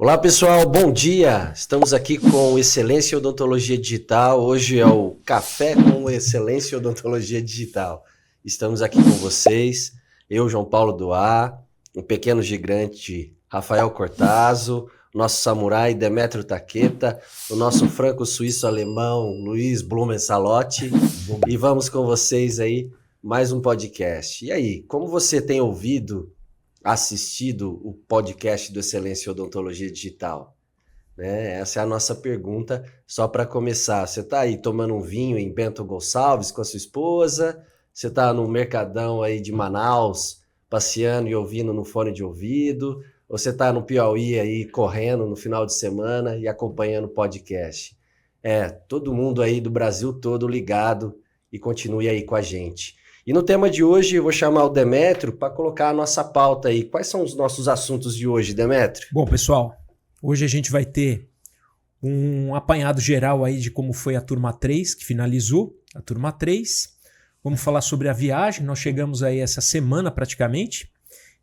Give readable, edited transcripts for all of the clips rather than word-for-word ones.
Olá pessoal, bom dia! Estamos aqui com Excelência Odontologia Digital. Hoje é o Café com Excelência Odontologia Digital. Estamos aqui com vocês, eu, João Paulo Doá, o pequeno gigante Rafael Cortazo, nosso samurai Demetrio Taqueta, o nosso franco-suíço-alemão Luiz Blumen-Salotti. E vamos com vocês aí, mais um podcast. E aí, como você tem assistido o podcast do Excelência Odontologia Digital? Né? Essa é a nossa pergunta, só para começar. Você está aí tomando um vinho em Bento Gonçalves com a sua esposa? Você está no Mercadão aí de Manaus, passeando e ouvindo no fone de ouvido? Ou você está no Piauí aí correndo no final de semana e acompanhando o podcast? Todo mundo aí do Brasil todo ligado e continue aí com a gente. E no tema de hoje eu vou chamar o Demetrio para colocar a nossa pauta aí. Quais são os nossos assuntos de hoje, Demetrio? Bom, pessoal, hoje a gente vai ter um apanhado geral aí de como foi a turma 3, que finalizou a turma 3. Vamos falar sobre a viagem, nós chegamos aí essa semana praticamente.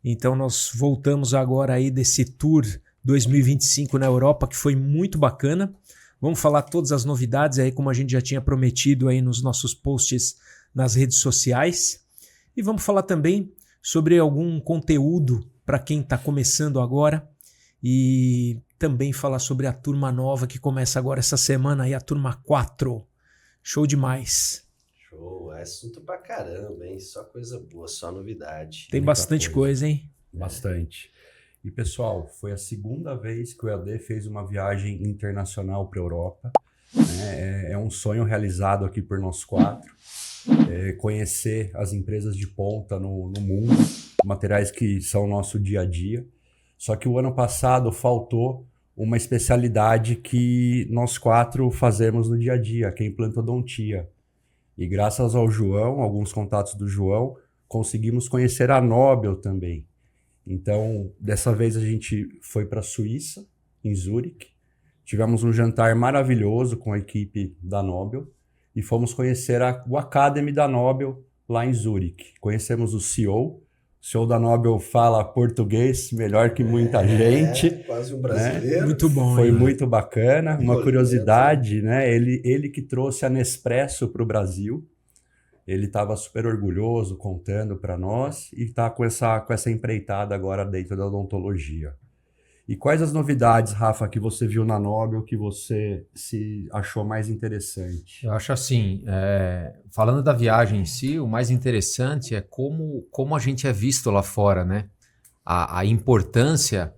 Então nós voltamos agora aí desse tour 2025 na Europa, que foi muito bacana. Vamos falar todas as novidades aí, como a gente já tinha prometido aí nos nossos posts nas redes sociais. E vamos falar também sobre algum conteúdo para quem está começando agora e também falar sobre a turma nova que começa agora essa semana aí, a turma 4. Show demais. Show, é assunto pra caramba, hein? Só coisa boa, só novidade. Tem bastante coisa, hein? Bastante. E pessoal, foi a segunda vez que o EAD fez uma viagem internacional para a Europa. É um sonho realizado aqui por nós 4. Conhecer as empresas de ponta no mundo, materiais que são nosso dia a dia. Só que o ano passado faltou uma especialidade que nós 4 fazemos no dia a dia, que é implantodontia. E graças ao João, alguns contatos do João, conseguimos conhecer a Nobel também. Então, dessa vez a gente foi para a Suíça, em Zurique. Tivemos um jantar maravilhoso com a equipe da Nobel. E fomos conhecer o Academy da Nobel lá em Zurique. Conhecemos o CEO. O CEO da Nobel fala português melhor que muita gente. Quase um brasileiro. Né? Muito bom. Foi muito bacana. Uma curiosidade, né? Ele que trouxe a Nespresso para o Brasil. Ele estava super orgulhoso, contando para nós. E está com essa empreitada agora dentro da odontologia. E quais as novidades, Rafa, que você viu na Nobel que você se achou mais interessante? Eu acho assim, falando da viagem em si, o mais interessante é como a gente é visto lá fora, né? A importância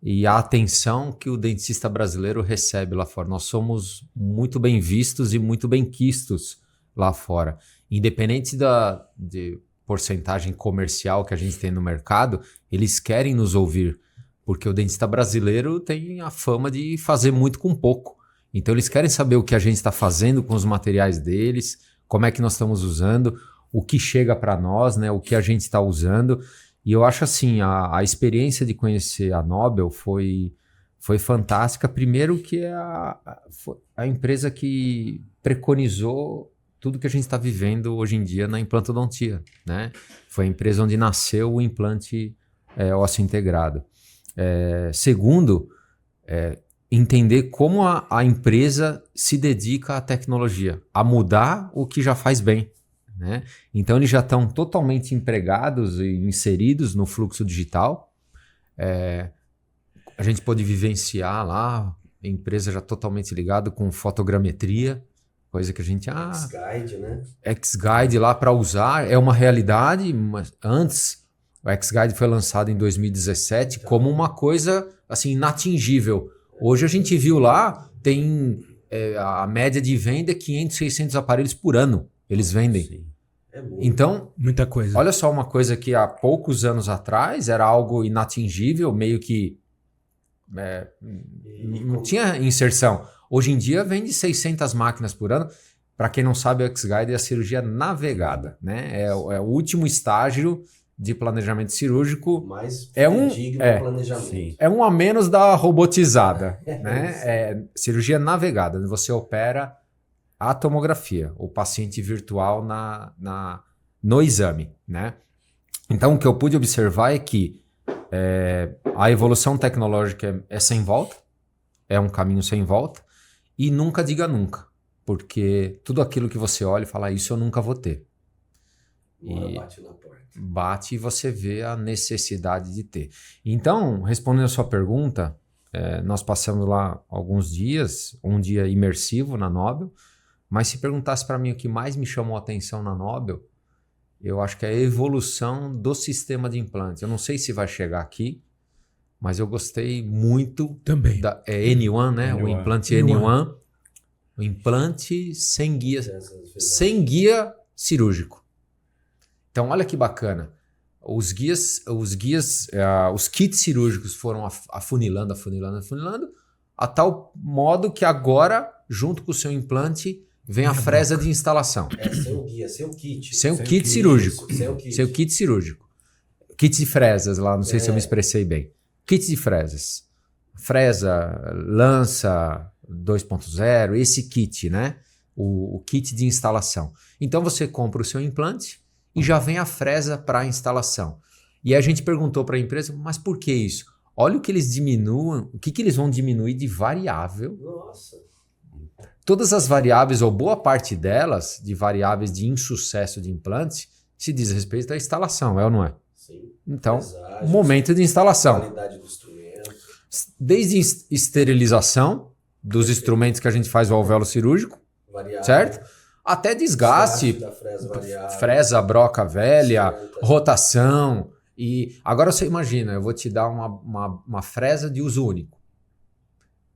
e a atenção que o dentista brasileiro recebe lá fora. Nós somos muito bem vistos e muito bem quistos lá fora. Independente de porcentagem comercial que a gente tem no mercado, eles querem nos ouvir. Porque o dentista brasileiro tem a fama de fazer muito com pouco. Então eles querem saber o que a gente está fazendo com os materiais deles, como é que nós estamos usando, o que chega para nós, né, o que a gente está usando. E eu acho assim, a experiência de conhecer a Nobel foi fantástica. Primeiro que é a empresa que preconizou tudo que a gente está vivendo hoje em dia na implantodontia, né? Foi a empresa onde nasceu o implante ósseo integrado. Segundo, entender como a empresa se dedica à tecnologia, a mudar o que já faz bem, né? Então eles já estão totalmente empregados e inseridos no fluxo digital. A gente pode vivenciar lá, a empresa já totalmente ligada com fotogrametria, coisa que a gente... X-Guide, né? X-Guide lá para usar, é uma realidade, mas antes... O X-Guide foi lançado em 2017 como uma coisa assim, inatingível. Hoje a gente viu lá, tem a média de venda é 500, 600 aparelhos por ano. Eles vendem. Sim. Então, muita coisa. Olha só uma coisa que há poucos anos atrás era algo inatingível, meio que não tinha inserção. Hoje em dia vende 600 máquinas por ano. Para quem não sabe, o X-Guide é a cirurgia navegada, né? É o último estágio de planejamento cirúrgico. Mais planejamento. Sim. É um a menos da robotizada, né? Cirurgia navegada, onde você opera a tomografia, o paciente virtual no exame, né? Então, o que eu pude observar é que A evolução tecnológica é sem volta, é um caminho sem volta, e nunca diga nunca, porque tudo aquilo que você olha e fala, isso eu nunca vou ter. Uma hora bate na porta. Bate e você vê a necessidade de ter. Então, respondendo a sua pergunta, nós passamos lá alguns dias, um dia imersivo na Nobel, mas se perguntasse para mim o que mais me chamou a atenção na Nobel, eu acho que é a evolução do sistema de implantes. Eu não sei se vai chegar aqui, mas eu gostei muito Também. da N1, né? N1. O implante N1. O implante sem guia cirúrgico. Então, olha que bacana. Os kits cirúrgicos foram afunilando, a tal modo que agora, junto com o seu implante, vem a fresa de instalação. Sem o guia, sem o kit. Sem o kit cirúrgico. Sem o kit. Sem o kit cirúrgico. Kit de fresas lá, não sei se eu me expressei bem. Kit de fresas. Fresa, lança 2.0, esse kit, né? O kit de instalação. Então você compra o seu implante e já vem a fresa para a instalação. E a gente perguntou para a empresa, mas por que isso? Olha o que eles diminuem, o que eles vão diminuir de variável. Nossa. Todas as variáveis, ou boa parte delas, de variáveis de insucesso de implante, se diz respeito à instalação, é ou não é? Sim. Então, Pesagem, momento de instalação. qualidade do instrumento. Desde esterilização dos instrumentos que a gente faz o alvéolo cirúrgico, Variável. certo? Até desgaste, Da fresa variável. fresa, broca velha, Certo. rotação. E agora você imagina, eu vou te dar uma fresa de uso único,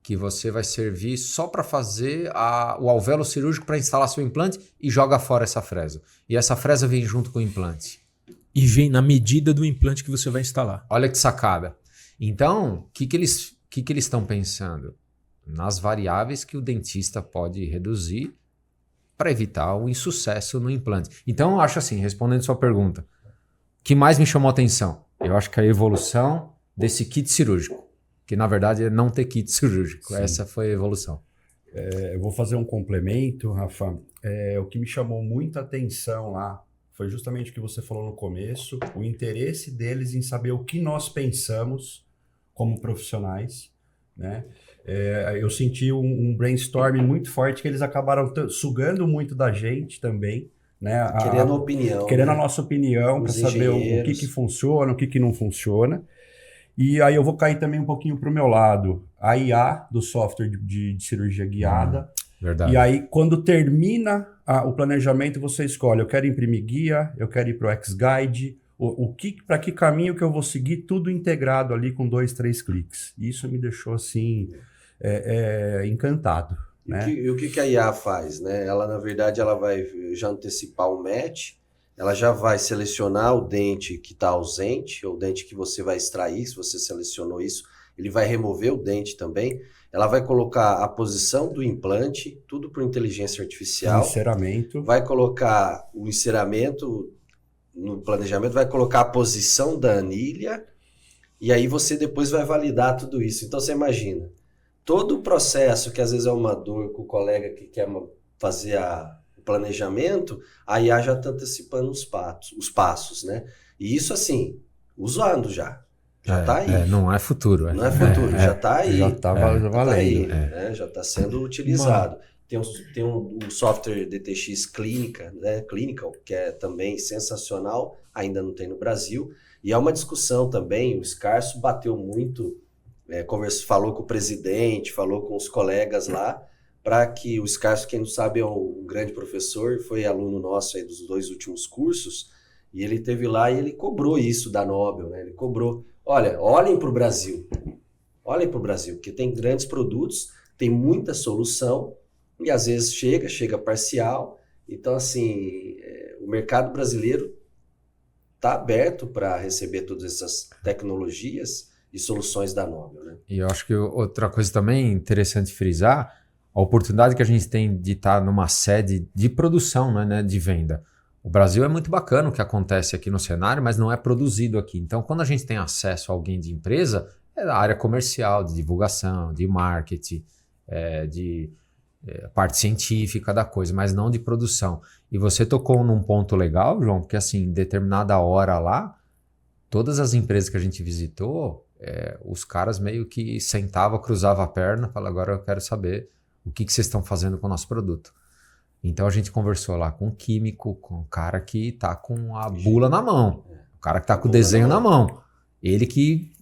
que você vai servir só para fazer o alvéolo cirúrgico para instalar seu implante e joga fora essa fresa. E essa fresa vem junto com o implante. E vem na medida do implante que você vai instalar. Olha que sacada. Então, o que eles estão pensando? Nas variáveis que o dentista pode reduzir para evitar o insucesso no implante. Então, eu acho assim, respondendo sua pergunta, o que mais me chamou a atenção? Eu acho que a evolução desse kit cirúrgico, que na verdade é não ter kit cirúrgico. Sim. Essa foi a evolução. Eu vou fazer um complemento, Rafa. O que me chamou muita atenção lá foi justamente o que você falou no começo, o interesse deles em saber o que nós pensamos como profissionais, né? Eu senti um brainstorming muito forte que eles acabaram sugando muito da gente também, né? Querendo opinião. Querendo né? a nossa opinião para Os saber o engenheiros. que funciona, o que não funciona. E aí eu vou cair também um pouquinho para o meu lado. A IA do software de cirurgia guiada. Verdade. E aí, quando termina o planejamento, você escolhe, eu quero imprimir guia, eu quero ir para o X-Guide, para que caminho que eu vou seguir, tudo integrado ali com 2, 3 cliques. Isso me deixou assim, encantado. Né? E o que a IA faz? Né? Ela, na verdade, ela vai já antecipar o match, ela já vai selecionar o dente que está ausente, ou o dente que você vai extrair, se você selecionou isso, ele vai remover o dente também. Ela vai colocar a posição do implante, tudo por inteligência artificial. Enceramento. Vai colocar o enceramento no planejamento, vai colocar a posição da anilha, e aí você depois vai validar tudo isso. Então você imagina, todo o processo, que às vezes é uma dor com o colega que quer fazer o planejamento, a IA já está antecipando os passos, né? E isso assim, usando já. Já está aí. Não é futuro. Não é futuro, já está aí. Já está valendo. Tá aí, né? Já está sendo utilizado. Tem um software DTX Clínica, né? Clinical, que é também sensacional, ainda não tem no Brasil. E é uma discussão também, o Scarso bateu muito, falou com o presidente, falou com os colegas lá, para que o Scarso, quem não sabe, é um grande professor, foi aluno nosso aí dos 2 últimos cursos, e ele teve lá e ele cobrou isso da Nobel, né? Ele cobrou. Olha, olhem para o Brasil, porque tem grandes produtos, tem muita solução, e às vezes chega parcial. Então, assim, o mercado brasileiro está aberto para receber todas essas tecnologias e soluções da Nobel, né? E eu acho que outra coisa também interessante frisar, a oportunidade que a gente tem de estar numa sede de produção, né, de venda. O Brasil é muito bacana o que acontece aqui no cenário, mas não é produzido aqui. Então, quando a gente tem acesso a alguém de empresa, é da área comercial, de divulgação, de marketing, de parte científica da coisa, mas não de produção. E você tocou num ponto legal, João, porque assim, em determinada hora lá, todas as empresas que a gente visitou, os caras meio que sentavam, cruzavam a perna, falavam, agora eu quero saber o que vocês estão fazendo com o nosso produto. Então a gente conversou lá com o químico, com o cara que está com a bula na mão, o cara que está com o desenho na mão, ele que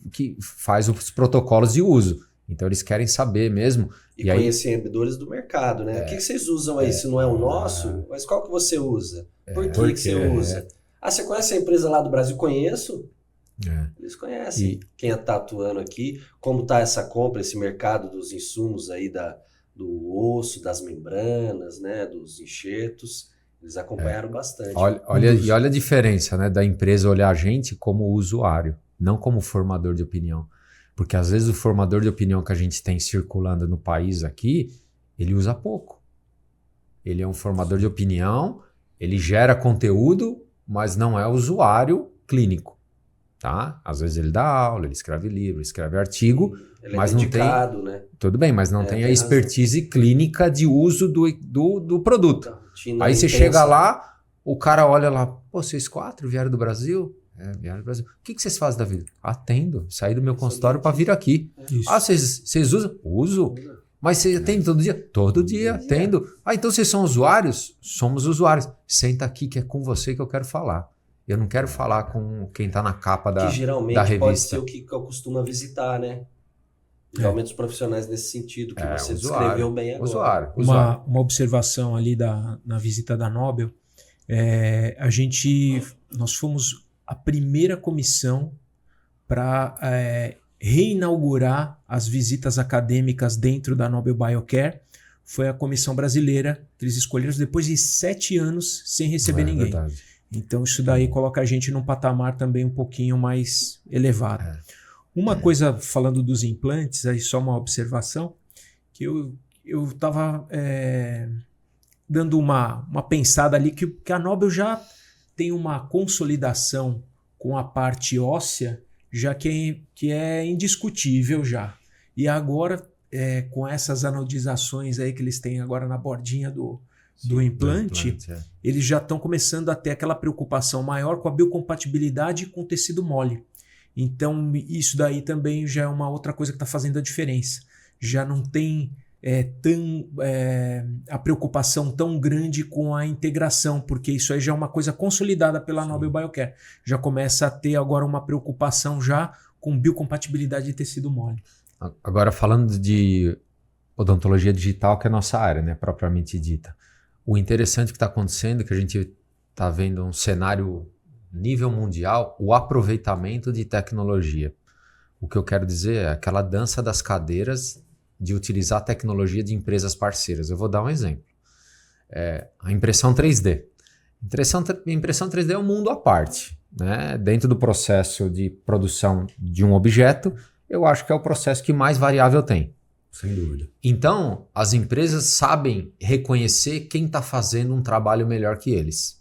faz os protocolos de uso. Então eles querem saber mesmo. E conhecedores do mercado, né? O que vocês usam aí? Se não é o nosso, mas qual que você usa? Por que você usa? Ah, você conhece a empresa lá do Brasil? Conheço. Eles conhecem quem está atuando aqui, como está essa compra, esse mercado dos insumos aí do osso, das membranas, né, dos enxertos. Eles acompanharam bastante. Olha a diferença, né, da empresa olhar a gente como usuário, não como formador de opinião. Porque às vezes o formador de opinião que a gente tem circulando no país aqui, ele usa pouco. Ele é um formador de opinião, ele gera conteúdo, mas não é usuário clínico. Tá? Às vezes ele dá aula, ele escreve livro, escreve artigo, ele mas dedicado, não tem, né? Tudo bem, mas não tem a expertise clínica de uso do produto. Aí você chega lá, o cara olha lá, pô, vocês 4 vieram do Brasil? Vieram do Brasil. O que vocês fazem da vida? Atendo, saí do meu consultório para vir aqui. Isso. Ah, vocês usam? Uso. Mas você atende todo dia? Todo dia, atendo. Ah, então vocês são usuários? Somos usuários. Senta aqui que é com você que eu quero falar. Eu não quero falar com quem está na capa da revista. Que geralmente pode ser o que eu costumo visitar, né? Geralmente os profissionais nesse sentido, que você descreveu bem agora. Uma observação ali na visita da Nobel, nós fomos a primeira comissão para reinaugurar as visitas acadêmicas dentro da Nobel Biocare. Foi a comissão brasileira que eles escolheram depois de 7 anos sem receber ninguém. Verdade. Então isso daí coloca a gente num patamar também um pouquinho mais elevado. Uma coisa, falando dos implantes, aí só uma observação, que eu estava dando uma pensada ali, que a Nobel já tem uma consolidação com a parte óssea, já que é indiscutível já. E agora, com essas anodizações aí que eles têm agora na bordinha do implante, eles já estão começando a ter aquela preocupação maior com a biocompatibilidade com o tecido mole. Então, isso daí também já é uma outra coisa que está fazendo a diferença. Já não tem a preocupação tão grande com a integração, porque isso aí já é uma coisa consolidada pela Nobel Biocare. Já começa a ter agora uma preocupação já com biocompatibilidade de tecido mole. Agora, falando de odontologia digital, que é a nossa área, né, propriamente dita. O interessante que está acontecendo é que a gente está vendo um cenário nível mundial, o aproveitamento de tecnologia. O que eu quero dizer é aquela dança das cadeiras de utilizar a tecnologia de empresas parceiras. Eu vou dar um exemplo. A impressão 3D. Impressão 3D é um mundo à parte, né? Dentro do processo de produção de um objeto, eu acho que é o processo que mais variável tem. Sem dúvida. Então, as empresas sabem reconhecer quem está fazendo um trabalho melhor que eles.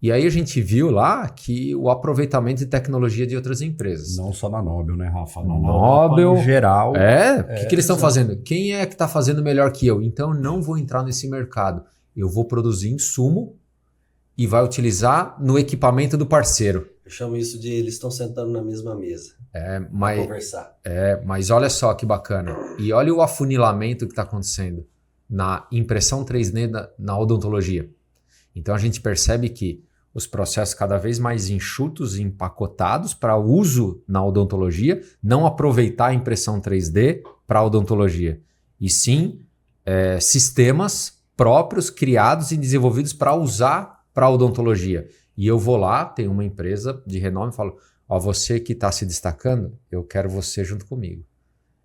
E aí a gente viu lá que o aproveitamento de tecnologia de outras empresas. Não só na Nobel, né, Rafa? Na Nobel, no geral. O que eles estão fazendo? Quem é que está fazendo melhor que eu? Então eu não vou entrar nesse mercado. Eu vou produzir insumo e vai utilizar no equipamento do parceiro. Eu chamo isso de eles estão sentando na mesma mesa. Para conversar. Mas olha só que bacana. E olha o afunilamento que está acontecendo na impressão 3D na odontologia. Então a gente percebe que os processos cada vez mais enxutos e empacotados para uso na odontologia, não aproveitar a impressão 3D para a odontologia, e sim sistemas próprios criados e desenvolvidos para usar para a odontologia. E eu vou lá, tem uma empresa de renome e falo, você que está se destacando, eu quero você junto comigo.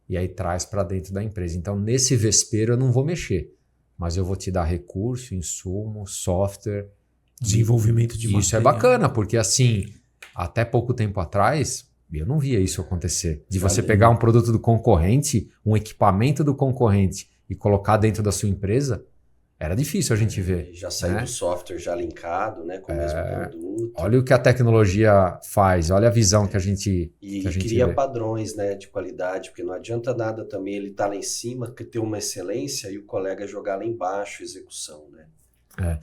E aí traz para dentro da empresa. Então nesse vespeiro eu não vou mexer, mas eu vou te dar recurso, insumo, software, desenvolvimento de material. Isso é bacana, porque assim, até pouco tempo atrás, eu não via isso acontecer. De você pegar um produto do concorrente, um equipamento do concorrente e colocar dentro da sua empresa, era difícil a gente ver. Já saiu do software já linkado, né, com o mesmo produto. Olha o que a tecnologia faz, olha a visão que a gente E cria padrões, né, de qualidade, porque não adianta nada também ele estar lá em cima, ter uma excelência e o colega jogar lá embaixo a execução, né?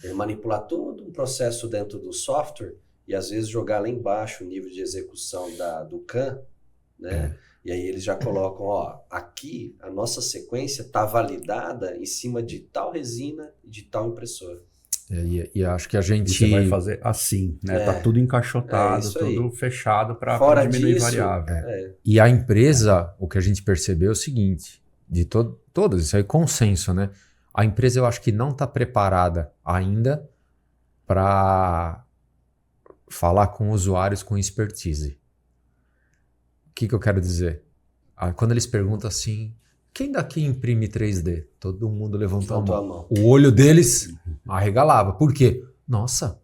Ele manipular todo um processo dentro do software e às vezes jogar lá embaixo o nível de execução do CAM, né? E aí eles já colocam, ó, aqui a nossa sequência está validada em cima de tal resina e de tal impressora. E acho que a E gente... você vai fazer assim, né? Tá tudo encaixotado, tudo fechado para diminuir disso, variável. E a empresa, o que a gente percebeu é o seguinte, de todas, isso aí é consenso, né? A empresa eu acho que não está preparada ainda para falar com usuários com expertise. O que eu quero dizer? Quando eles perguntam assim, quem daqui imprime 3D? Todo mundo levantou a mão. O olho deles arregalava. Por quê? Nossa,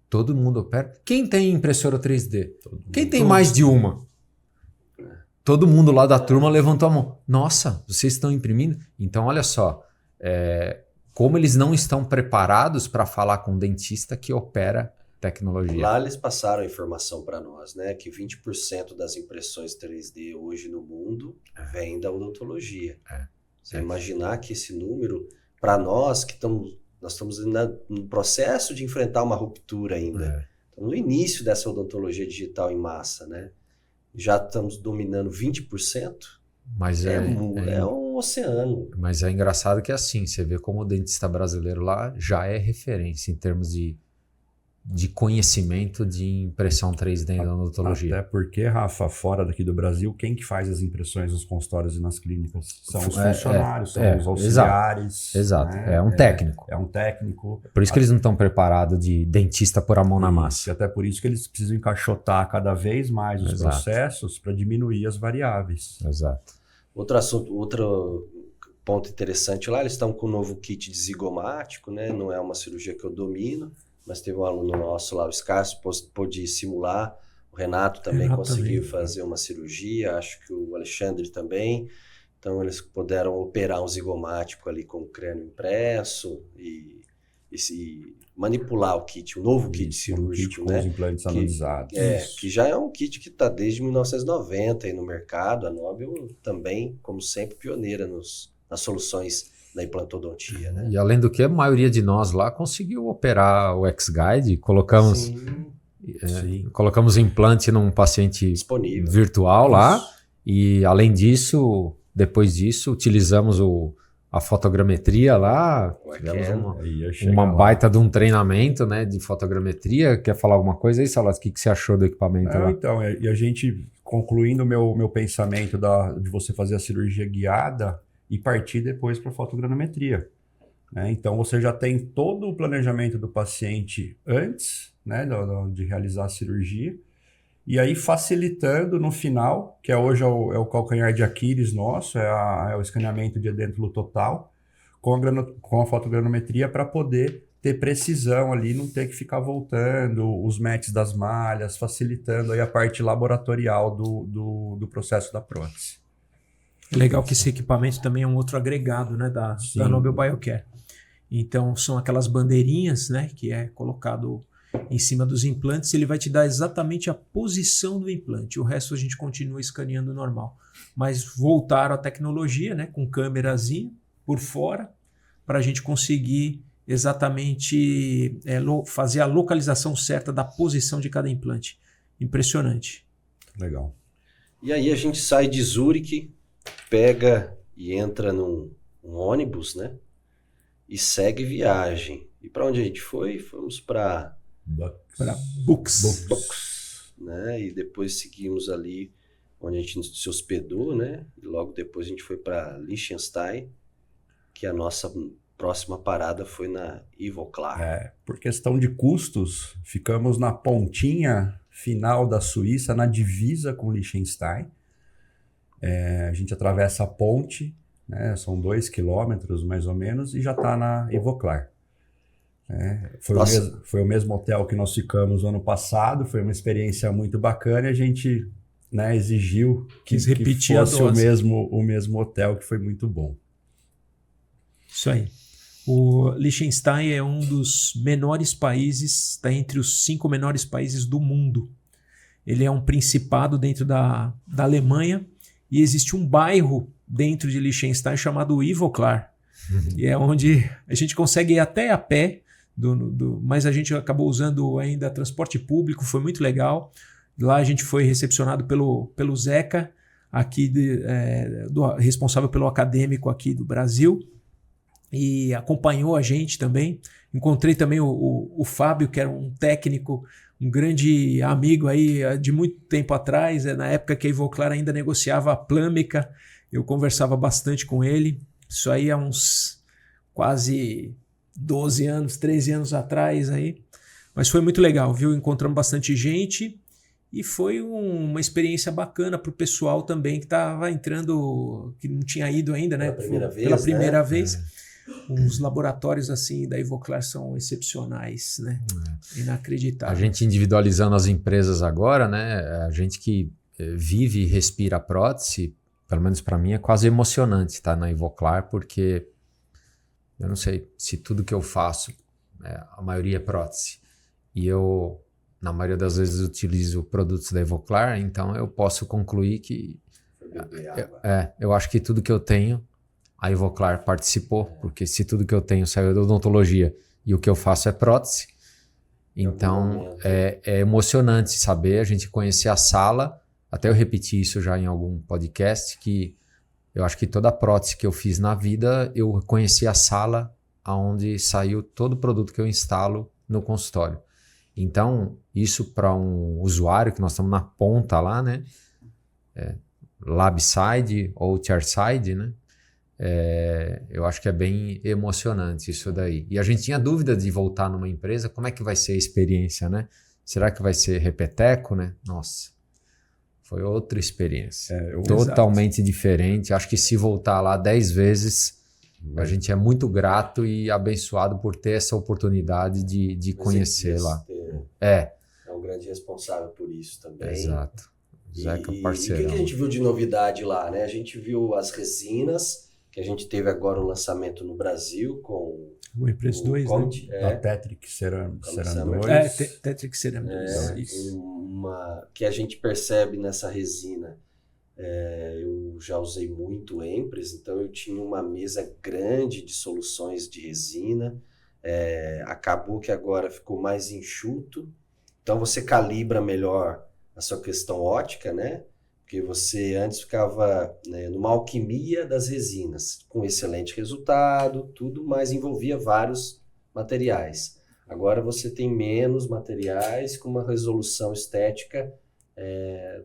todo mundo opera. Quem tem impressora 3D? Quem tem mais de uma? Todo mundo lá da turma levantou a mão. Nossa, vocês estão imprimindo? Então, olha só, como eles não estão preparados para falar com um dentista que opera tecnologia. Lá eles passaram a informação para nós, né? Que 20% das impressões 3D hoje no mundo vem da odontologia. Você imaginar que esse número, para nós que nós estamos no processo de enfrentar uma ruptura ainda. Estamos no início dessa odontologia digital em massa, né? Já estamos dominando 20%. Mas é um oceano. Mas é engraçado que é assim, você vê como o dentista brasileiro lá já é referência em termos de conhecimento de impressão 3D na odontologia. Até porque, Rafa, fora daqui do Brasil, quem que faz as impressões nos consultórios e nas clínicas? São os funcionários, são os auxiliares. Exato. Né? É um técnico. É um técnico. Por isso que eles não estão preparados de dentista pôr a mão na massa. E até por isso que eles precisam encaixotar cada vez mais os processos para diminuir as variáveis. Exato. Outro ponto interessante lá, eles estão com o novo kit de zigomático, né? Não é uma cirurgia que eu domino, mas teve um aluno nosso lá, o Scarso, pôde simular. O Renato também conseguiu fazer uma cirurgia, acho que o Alexandre também. Então eles puderam operar um zigomático ali com o crânio impresso e manipular o kit, um novo kit cirúrgico, com os implantes anodizados. Que já é um kit que está desde 1990 aí no mercado. A Nobel também, como sempre, pioneira nas soluções da implantodontia, né? E além do que, a maioria de nós lá conseguiu operar o X-Guide, colocamos implante num paciente disponível virtual lá, e além disso, depois disso, utilizamos a fotogrametria lá, tivemos uma baita de um treinamento, né, de fotogrametria. Quer falar alguma coisa aí, Salas? O que você achou do equipamento lá? Então, e a gente, concluindo o meu pensamento de você fazer a cirurgia guiada e partir depois para a fotogrametria. Né? Então, você já tem todo o planejamento do paciente antes, né, de realizar a cirurgia, e aí facilitando no final, que hoje é o calcanhar de Aquiles nosso, é o escaneamento de edêntulo total, com a fotogrametria para poder ter precisão ali, não ter que ficar voltando os matches das malhas, facilitando aí a parte laboratorial do processo da prótese. Legal que esse equipamento também é um outro agregado, né, da Nobel Biocare. Então, são aquelas bandeirinhas, né, que é colocado em cima dos implantes. Ele vai te dar exatamente a posição do implante. O resto a gente continua escaneando normal. Mas voltaram à tecnologia, né, com câmerazinha por fora, para a gente conseguir exatamente fazer a localização certa da posição de cada implante. Impressionante. Legal. E aí a gente sai de Zurique, pega e entra num ônibus, né? E segue viagem. E para onde a gente foi? Fomos para Bucks, né? E depois seguimos ali onde a gente se hospedou, né? E logo depois a gente foi para Liechtenstein, que a nossa próxima parada foi na Ivoclar. Por questão de custos, ficamos na pontinha final da Suíça, na divisa com Liechtenstein. A gente atravessa a ponte, né, são 2 quilômetros mais ou menos, e já está na Ivoclar. Foi o mesmo hotel que nós ficamos no ano passado, foi uma experiência muito bacana, e a gente, né, exigiu que fosse o mesmo hotel, que foi muito bom. Isso aí. O Liechtenstein é um dos menores países, está entre os 5 menores países do mundo. Ele é um principado dentro da Alemanha, e existe um bairro dentro de Liechtenstein chamado Ivoclar. E é onde a gente consegue ir até a pé, mas a gente acabou usando ainda transporte público, foi muito legal. Lá a gente foi recepcionado pelo Zeca, aqui responsável pelo acadêmico aqui do Brasil, e acompanhou a gente também. Encontrei também o Fábio, que era um técnico, um grande amigo aí de muito tempo atrás, na época que a Ivoclar ainda negociava a plâmica, eu conversava bastante com ele, isso aí há uns quase 12 anos, 13 anos atrás aí, mas foi muito legal, viu? Encontramos bastante gente e foi uma experiência bacana para o pessoal também que estava entrando, que não tinha ido ainda, né? Pela primeira vez. Os laboratórios assim da Ivoclar são excepcionais, né? Inacreditável. A gente individualizando as empresas agora, né? A gente que vive e respira prótese, pelo menos para mim é quase emocionante estar na Ivoclar, porque eu não sei se tudo que eu faço, a maioria é prótese, e eu, na maioria das vezes, utilizo produtos da Ivoclar, então eu posso concluir que eu acho que tudo que eu tenho, a Ivoclar participou, porque se tudo que eu tenho saiu da odontologia e o que eu faço é prótese, então é emocionante saber, a gente conhecer a sala, até eu repeti isso já em algum podcast, que eu acho que toda a prótese que eu fiz na vida, eu conheci a sala onde saiu todo o produto que eu instalo no consultório. Então, isso para um usuário, que nós estamos na ponta lá, né? Lab side ou chair side, né? Eu acho que é bem emocionante isso daí. E a gente tinha dúvida de voltar numa empresa, como é que vai ser a experiência, né? Será que vai ser repeteco, né? Nossa, foi outra experiência. Totalmente diferente. Acho que se voltar lá 10 vezes, a gente é muito grato e abençoado por ter essa oportunidade de conhecer lá. É um grande responsável por isso também. Exato. Zeca, parceiro. E o que a gente viu de novidade lá, né? A gente viu as resinas, que a gente teve agora o lançamento no Brasil com o Empress 2, né? A Tetric Ceram 2. Tetric Ceram 2. Que a gente percebe nessa resina. Eu já usei muito o Empress, então eu tinha uma mesa grande de soluções de resina. Acabou que agora ficou mais enxuto, então você calibra melhor a sua questão ótica, né? Porque você antes ficava, né, numa alquimia das resinas, com excelente resultado, tudo, mas envolvia vários materiais. Agora você tem menos materiais com uma resolução estética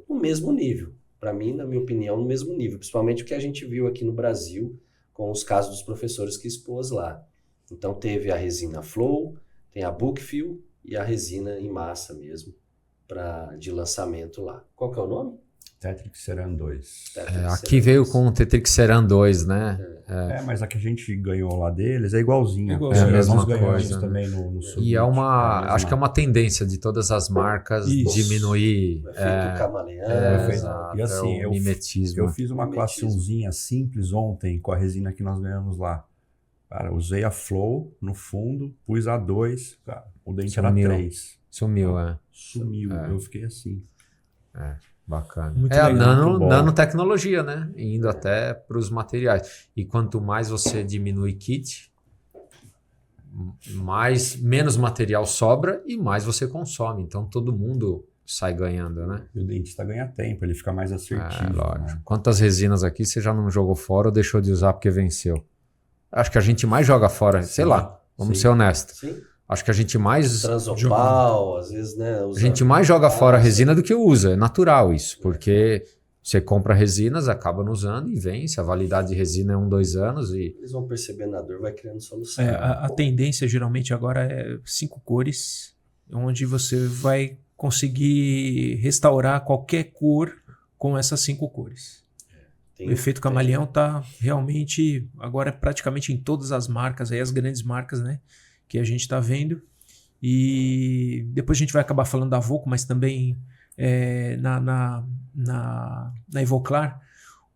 no mesmo nível. Para mim, na minha opinião, no mesmo nível. Principalmente o que a gente viu aqui no Brasil com os casos dos professores que expôs lá. Então teve a resina Flow, tem a Bookfill e a resina em massa mesmo de lançamento lá. Qual que é o nome? Tetric Ceram 2. Aqui veio com o Tetric Ceram 2, né? Mas a que a gente ganhou lá deles é igualzinha. É a mesma coisa, né? Também no sul. E acho que é uma tendência de todas as marcas diminuir o efeito camaleão. E assim, o mimetismo. Eu fiz uma classe 1zinha simples ontem com a resina que nós ganhamos lá. Cara, usei a Flow no fundo, pus a 2, cara, o dente era 3. Sumiu. Eu fiquei assim. Bacana. Muito a legal, nanotecnologia, né? Indo até para os materiais. E quanto mais você diminui kit, menos material sobra e mais você consome. Então todo mundo sai ganhando, né? E o dentista ganha tempo, ele fica mais assertivo. Lógico. Né? Quantas resinas aqui você já não jogou fora ou deixou de usar porque venceu? Acho que a gente mais joga fora, sei lá, vamos ser honestos. Sim. Acho que a gente mais... Transopal, às vezes, né? A gente mais joga fora a resina do que usa. É natural isso, porque você compra resinas, acaba não usando e vence. A validade de resina é 1-2 anos e... Eles vão percebendo a dor, vai criando solução. A tendência geralmente agora é 5 cores, onde você vai conseguir restaurar qualquer cor com essas 5 cores. O efeito camaleão está realmente, agora praticamente em todas as marcas, aí as grandes marcas, né? Que a gente está vendo, e depois a gente vai acabar falando da Voco, mas também na Ivoclar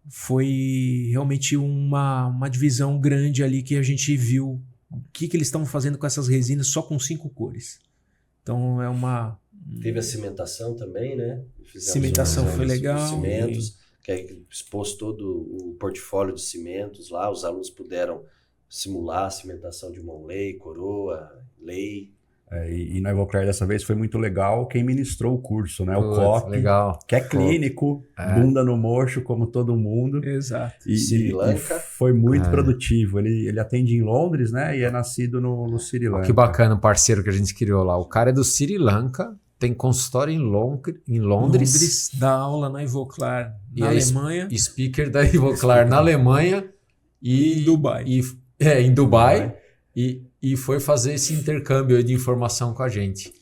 foi realmente uma divisão grande ali que a gente viu o que eles estão fazendo com essas resinas só com 5 cores. Então Teve a cimentação também, né? Cimentação foi legal. Cimentos, que aí expôs todo o portfólio de cimentos lá, os alunos puderam simular a cimentação de Monley, coroa, lei. E na Ivoclar dessa vez foi muito legal quem ministrou o curso, né? O Putz, COP, legal. que é clínico, bunda no mocho, como todo mundo. Exato. Sri Lanka. Foi muito produtivo. Ele atende em Londres, né? E é nascido no Sri Lanka. Que bacana o parceiro que a gente criou lá. O cara é do Sri Lanka, tem consultório em Londres. Dá aula na Ivoclar E na é Alemanha. Speaker da Ivoclar na Alemanha e Em Dubai. Em Dubai. E foi fazer esse intercâmbio aí de informação com a gente.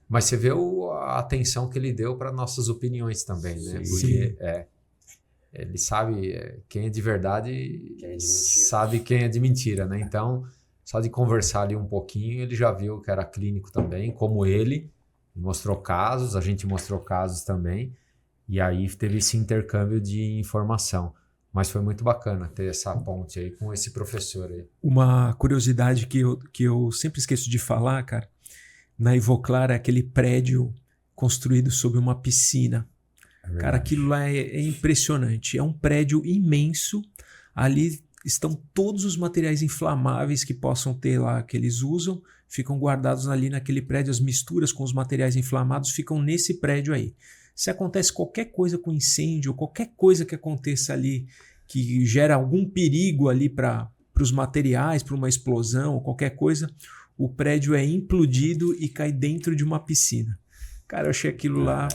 Mas você vê a atenção que ele deu para nossas opiniões também, né? Porque ele sabe quem é de verdade, sabe quem é de mentira, né? Então, só de conversar ali um pouquinho, ele já viu que era clínico também, como ele, mostrou casos, a gente mostrou casos também, e aí teve esse intercâmbio de informação. Mas foi muito bacana ter essa ponte aí com esse professor aí. Uma curiosidade que eu sempre esqueço de falar, cara, na Ivoclar é aquele prédio construído sobre uma piscina. Cara, aquilo lá é impressionante. É um prédio imenso. Ali estão todos os materiais inflamáveis que possam ter lá, que eles usam, ficam guardados ali naquele prédio. As misturas com os materiais inflamados ficam nesse prédio aí. Se acontece qualquer coisa com incêndio, qualquer coisa que aconteça ali que gera algum perigo ali para os materiais, para uma explosão ou qualquer coisa, o prédio é implodido e cai dentro de uma piscina. Cara, eu achei aquilo lá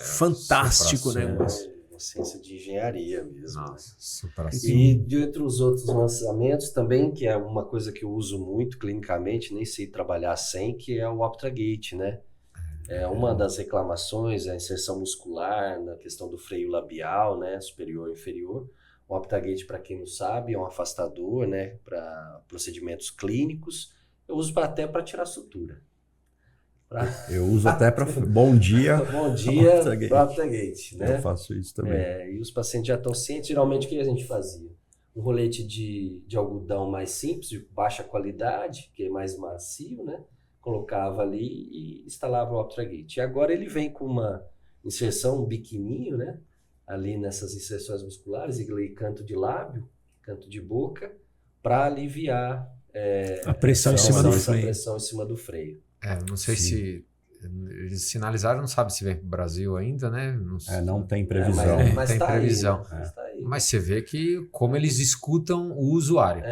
fantástico, né? Uma ciência de engenharia mesmo. Nossa, super E de entre os outros lançamentos também, que é uma coisa que eu uso muito clinicamente, nem sei trabalhar sem, que é o OptraGate, né? É uma das reclamações, a inserção muscular na questão do freio labial, né, superior e inferior. O OptraGate, para quem não sabe, é um afastador, né, para procedimentos clínicos. Eu uso até para tirar sutura. Eu uso até para bom dia. Bom dia para OptraGate, né? Eu faço isso também. E os pacientes já estão cientes. Geralmente o que a gente fazia? Um rolete de algodão mais simples, de baixa qualidade, que é mais macio, né? Colocava ali e instalava o OptraGate. E agora ele vem com uma inserção, um biquininho, né? Ali nessas inserções musculares, e canto de lábio, canto de boca, para aliviar a pressão em cima do freio. Pressão em cima do freio. Não sei se eles sinalizaram, não sabe se vem para o Brasil ainda, né? Não tem previsão. Mas tem tá previsão. Aí, mas tá aí. Mas você vê que como eles escutam o usuário.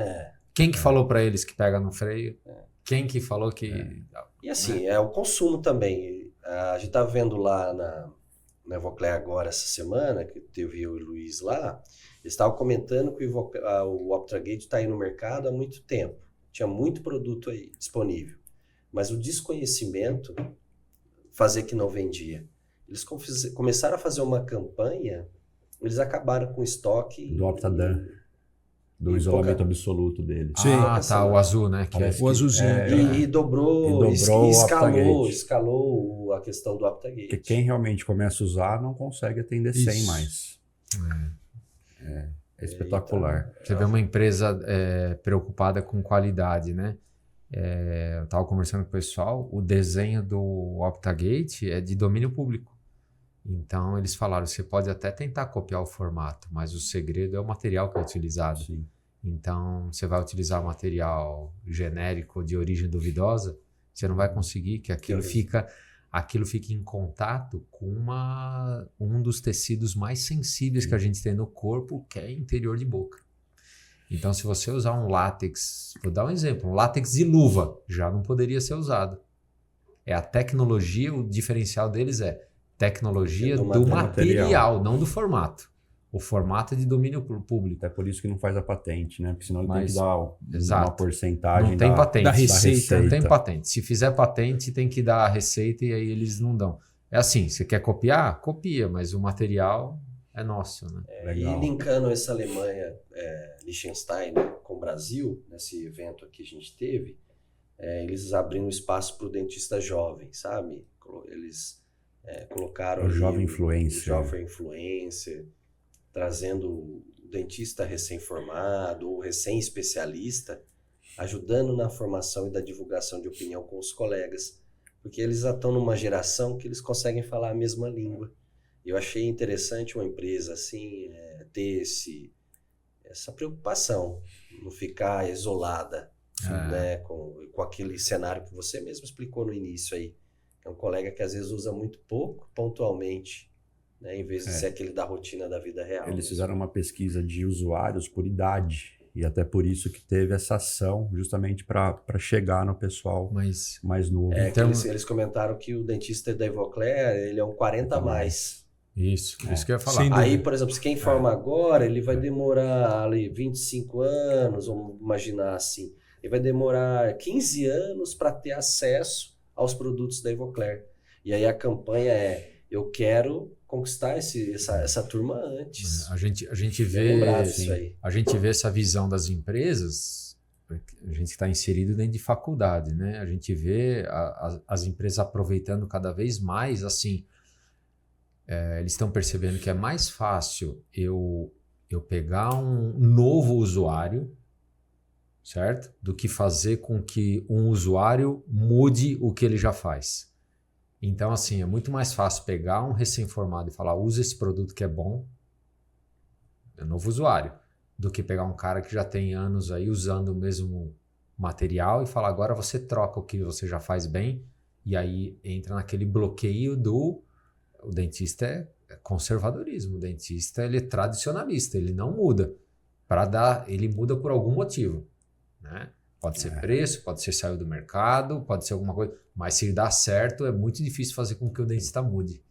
Quem que falou para eles que pega no freio? Quem que falou que... E assim, o consumo também. A gente tá vendo lá na Ivoclar agora, essa semana, que teve eu e o Luiz lá, eles estavam comentando que o OptraGate está aí no mercado há muito tempo. Tinha muito produto aí disponível. Mas o desconhecimento fazia que não vendia. Eles começaram a fazer uma campanha, eles acabaram com o estoque... Do Optadan. Do isolamento absoluto dele. O azul, né? Que o azulzinho. E escalou a questão do OptraGate. Porque quem realmente começa a usar não consegue atender 100 mais. É espetacular. Você vê uma empresa preocupada com qualidade, né? Eu estava conversando com o pessoal, o desenho do OptraGate é de domínio público. Então, eles falaram, você pode até tentar copiar o formato, mas o segredo é o material que é utilizado. Sim. Então, você vai utilizar material genérico de origem duvidosa, você não vai conseguir, que aquilo fica em contato com um dos tecidos mais sensíveis que a gente tem no corpo, que é interior de boca. Então, se você usar um látex, vou dar um exemplo, um látex de luva, já não poderia ser usado. É a tecnologia, o diferencial deles é tecnologia do material, não do formato. O formato é de domínio público. É por isso que não faz a patente, né? Porque senão ele tem que dar uma porcentagem não tem patente. Da receita. Não tem patente. Se fizer patente, tem que dar a receita e aí eles não dão. É assim, você quer copiar? Copia, mas o material é nosso, né? E linkando essa Alemanha, Liechtenstein, né, com o Brasil, nesse evento aqui que a gente teve, eles abriram espaço para o dentista jovem, sabe? Eles colocaram o jovem influencer. O jovem influencer, trazendo o dentista recém-formado ou recém-especialista, ajudando na formação e da divulgação de opinião com os colegas, porque eles já estão numa geração que eles conseguem falar a mesma língua. Eu achei interessante uma empresa assim ter essa preocupação, não ficar isolada, né, com aquele cenário que você mesmo explicou no início aí. É um colega que às vezes usa muito pouco, pontualmente, né, em vez de ser aquele da rotina da vida real. Eles fizeram uma pesquisa de usuários por idade, e até por isso que teve essa ação, justamente para chegar no pessoal mais novo. Então, eles comentaram que o dentista da Ivocler, ele é um 40 a mais. Isso que eu ia falar. Aí, por exemplo, se quem forma agora, ele vai demorar ali 25 anos, vamos imaginar assim. Ele vai demorar 15 anos para ter acesso aos produtos da Ivocler. E aí a campanha é, eu quero conquistar essa turma antes. A gente vê essa visão das empresas, a gente está inserido dentro de faculdade, né? A gente vê as empresas aproveitando cada vez mais, assim, eles estão percebendo que é mais fácil eu pegar um novo usuário, certo? Do que fazer com que um usuário mude o que ele já faz. Então, assim, é muito mais fácil pegar um recém-formado e falar, usa esse produto que é bom, é novo usuário, do que pegar um cara que já tem anos aí usando o mesmo material e falar, agora você troca o que você já faz bem, e aí entra naquele bloqueio o dentista é conservadorismo, o dentista ele é tradicionalista, ele não muda, ele muda por algum motivo, né? Pode ser preço, pode ser saiu do mercado, pode ser alguma coisa, mas se dá certo, é muito difícil fazer com que o dentista mude.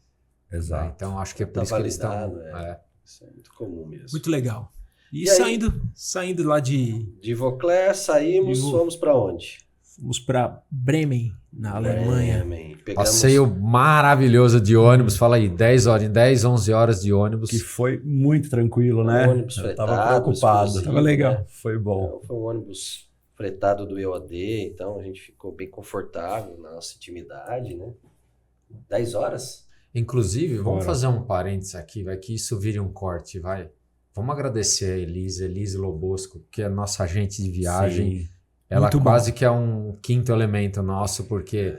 Exato. Né? Então, acho que é por isso que eles estão... Isso é muito comum mesmo. Muito legal. E aí, saindo lá de Ivocler, saímos, fomos para onde? Fomos para Bremen, na Alemanha. Passeio maravilhoso de ônibus, fala aí, 10, 11 horas de ônibus. Que foi muito tranquilo, né? Ônibus fretado, eu tava preocupado. Tava legal. Né? Foi bom. Foi um ônibus fretado do EOD, então a gente ficou bem confortável na nossa intimidade, né? 10 horas? Inclusive, vamos fazer um parênteses aqui, vai que isso vire um corte, vai. Vamos agradecer a Elise Lobosco, que é nossa agente de viagem. Sim. Ela Muito quase que é um quinto elemento nosso, porque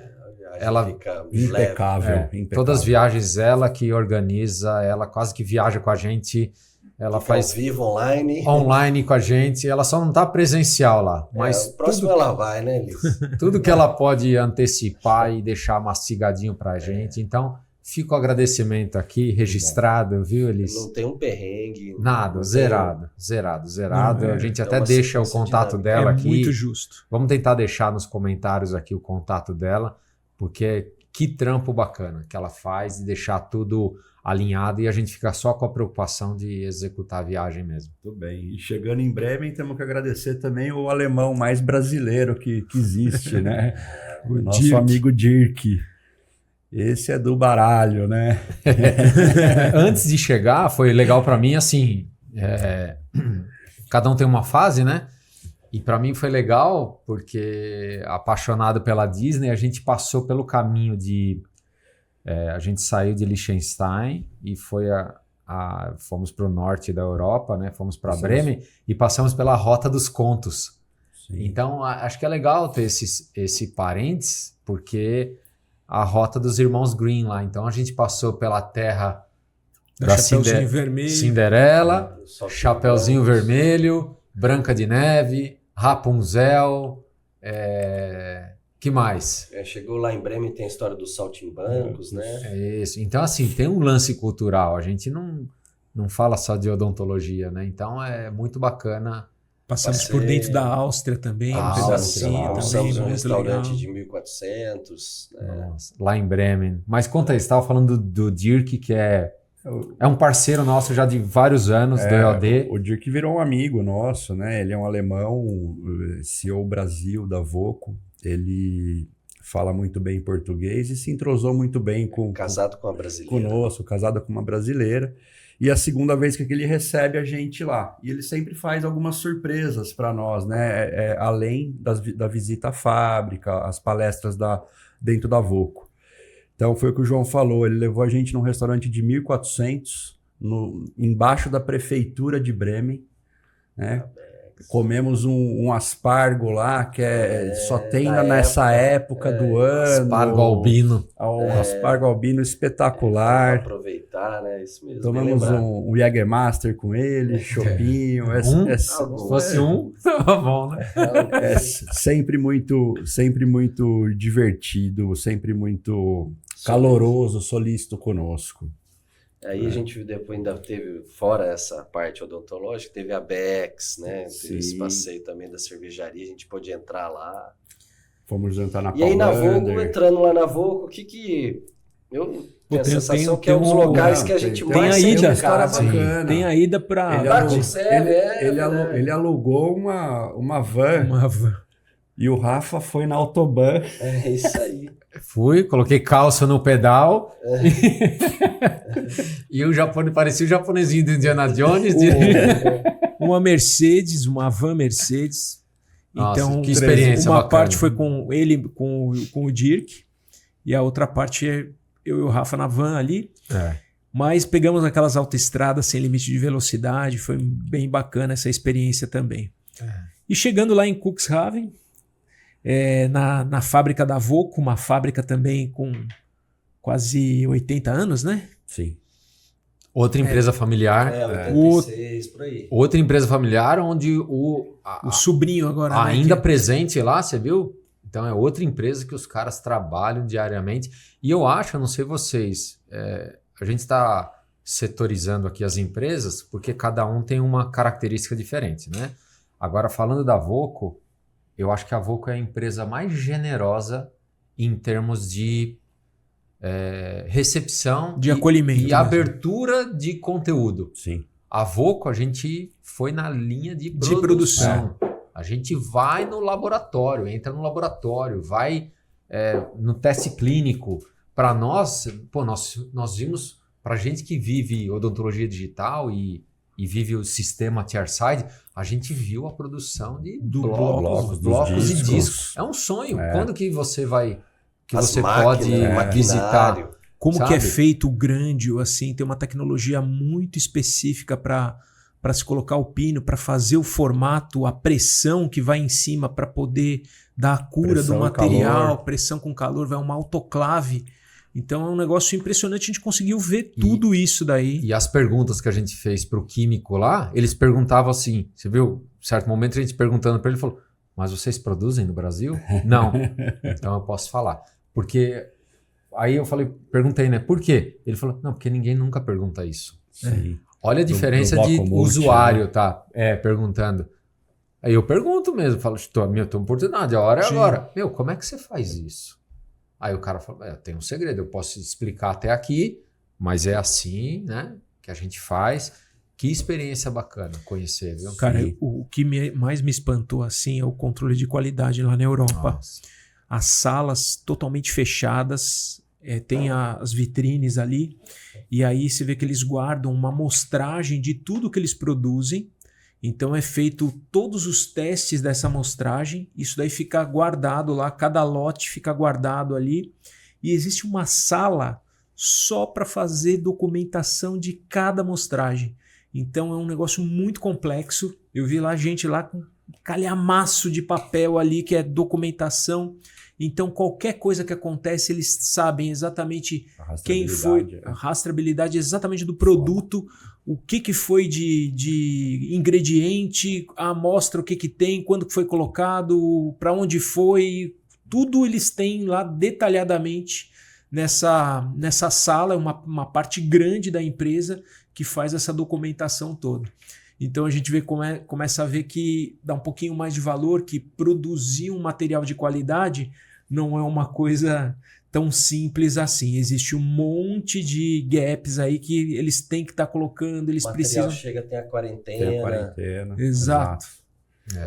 ela fica impecável. Todas as viagens ela que organiza, ela quase que viaja com a gente, ela faz ao vivo, online com a gente, ela só não está presencial lá, mas o próximo ela vai, né, Elis? Tudo que ela pode antecipar e deixar mastigadinho para a gente, então fica o agradecimento aqui registrado, viu, Elis? Não tem um perrengue. Nada, zerado. A gente até deixa o contato dela aqui. Muito justo. Vamos tentar deixar nos comentários aqui o contato dela, porque que trampo bacana que ela faz de deixar tudo alinhado e a gente fica só com a preocupação de executar a viagem mesmo. Tudo bem. E chegando em Bremen, temos que agradecer também o alemão mais brasileiro que existe, né? O nosso Dirk. amigo Dirk. Esse é do baralho, né? Antes de chegar, foi legal para mim, assim, cada um tem uma fase, né? E para mim foi legal porque, apaixonado pela Disney, a gente passou pelo caminho a gente saiu de Liechtenstein e fomos para o norte da Europa, né? Fomos para Bremen e passamos pela Rota dos Contos. Sim. Então, acho que é legal ter esse parênteses, porque a Rota dos Irmãos Grimm lá. Então, a gente passou pela terra da Cinderela, Chapeuzinho Vermelho, Branca de Neve, Rapunzel, que mais? Chegou lá em Bremen, tem a história dos saltimbancos, né? É isso. Então, assim, tem um lance cultural. A gente não fala só de odontologia, né? Então, é muito bacana. Passamos por dentro da Áustria também. Passamos um restaurante de 1400. Né? Lá em Bremen. Mas conta aí, você estava falando do Dirk, que é um parceiro nosso já de vários anos, do EOD. O Dirk virou um amigo nosso, né? Ele é um alemão, CEO Brasil da Voco. Ele fala muito bem português e se entrosou muito bem casado com uma brasileira. Conosco, casado com uma brasileira. E a segunda vez que ele recebe a gente lá. E ele sempre faz algumas surpresas para nós, né? Além da visita à fábrica, as palestras dentro da Voco. Então foi o que o João falou, ele levou a gente num restaurante de 1400, embaixo da prefeitura de Bremen, né? Comemos um aspargo lá, que só tem da nessa época do ano. Aspargo albino. Aspargo albino espetacular. Vamos aproveitar, né? Isso mesmo. Tomamos um Jägermaster com ele, chopinho. Se fosse tava bom, né? Sempre muito divertido, sempre muito caloroso, solícito conosco. Aí a gente depois ainda teve, fora essa parte odontológica, teve a Bex, né? Teve esse passeio também da cervejaria, a gente pôde entrar lá. Fomos jantar na E aí na Voco, entrando lá na Voco, o que eu tenho a sensação que é um dos locais que a gente mais tem a ida, bacana. Tem a ida para... Ele alugou uma van. E o Rafa foi na Autobahn. É isso aí. Fui, coloquei calça no pedal. E o japonês parecia o japonesinho do Indiana Jones. Uma Mercedes, uma van Mercedes. Nossa, então, que experiência uma bacana. parte foi com ele, com o Dirk, e a outra parte é eu e o Rafa na van ali. Mas pegamos aquelas autoestradas sem limite de velocidade, foi bem bacana essa experiência também. E chegando lá em Cuxhaven, na fábrica da Voco, uma fábrica também com quase 80 anos, né? Sim. Outra empresa familiar. 86, por aí. Outra empresa familiar onde o sobrinho agora. Ainda presente lá, você viu? Então é outra empresa que os caras trabalham diariamente. E eu acho, eu não sei vocês, a gente está setorizando aqui as empresas porque cada um tem uma característica diferente, né? Agora, falando da Voco, eu acho que a Voco é a empresa mais generosa em termos de recepção de acolhimento e abertura de conteúdo. Sim. A Voco, a gente foi na linha de produção. A gente vai no laboratório, entra no laboratório, vai no teste clínico. Para nós, nós vimos, para gente que vive odontologia digital e vive o sistema chairside, a gente viu a produção de blocos e discos. É um sonho. Quando que você vai... que as você máquinas, pode visitar? Como sabe? que é feito o grândio, assim, tem uma tecnologia muito específica para se colocar o pino, para fazer o formato, a pressão que vai em cima para poder dar a cura Pressão do material, calor. pressão com calor, vai uma autoclave. Então é um negócio impressionante, a gente conseguiu ver tudo isso daí. E as perguntas que a gente fez para o químico lá, eles perguntavam assim, você viu? Em certo momento a gente perguntando para ele, falou, mas vocês produzem no Brasil? Não. Então eu posso falar. Porque aí eu perguntei, né? Por quê? Ele falou, não, porque ninguém nunca pergunta isso. Sim. Olha a diferença de usuário, tá? Perguntando. Aí eu pergunto mesmo, falo, tô oportunidade, a hora é agora. Meu, como é que você faz isso? Aí o cara falou, tem um segredo, eu posso explicar até aqui, mas é assim, né? Que a gente faz. Que experiência bacana conhecer, viu? Cara, o que mais me espantou assim é o controle de qualidade lá na Europa. Nossa. As salas totalmente fechadas, tem as vitrines ali, e aí você vê que eles guardam uma amostragem de tudo que eles produzem. Então é feito todos os testes dessa amostragem, isso daí fica guardado lá, cada lote fica guardado ali, e existe uma sala só para fazer documentação de cada amostragem. Então é um negócio muito complexo. Eu vi lá gente lá com calhamaço de papel ali, que é documentação. Então qualquer coisa que acontece, eles sabem exatamente quem foi, a rastreabilidade exatamente do produto, o que foi de ingrediente, a amostra, o que tem, quando foi colocado, para onde foi, tudo eles têm lá detalhadamente nessa sala, uma parte grande da empresa que faz essa documentação toda. Então a gente começa a ver que dá um pouquinho mais de valor, que produzir um material de qualidade não é uma coisa tão simples assim. Existe um monte de gaps aí que eles têm que estar colocando, eles precisam... chega até a quarentena. Exato.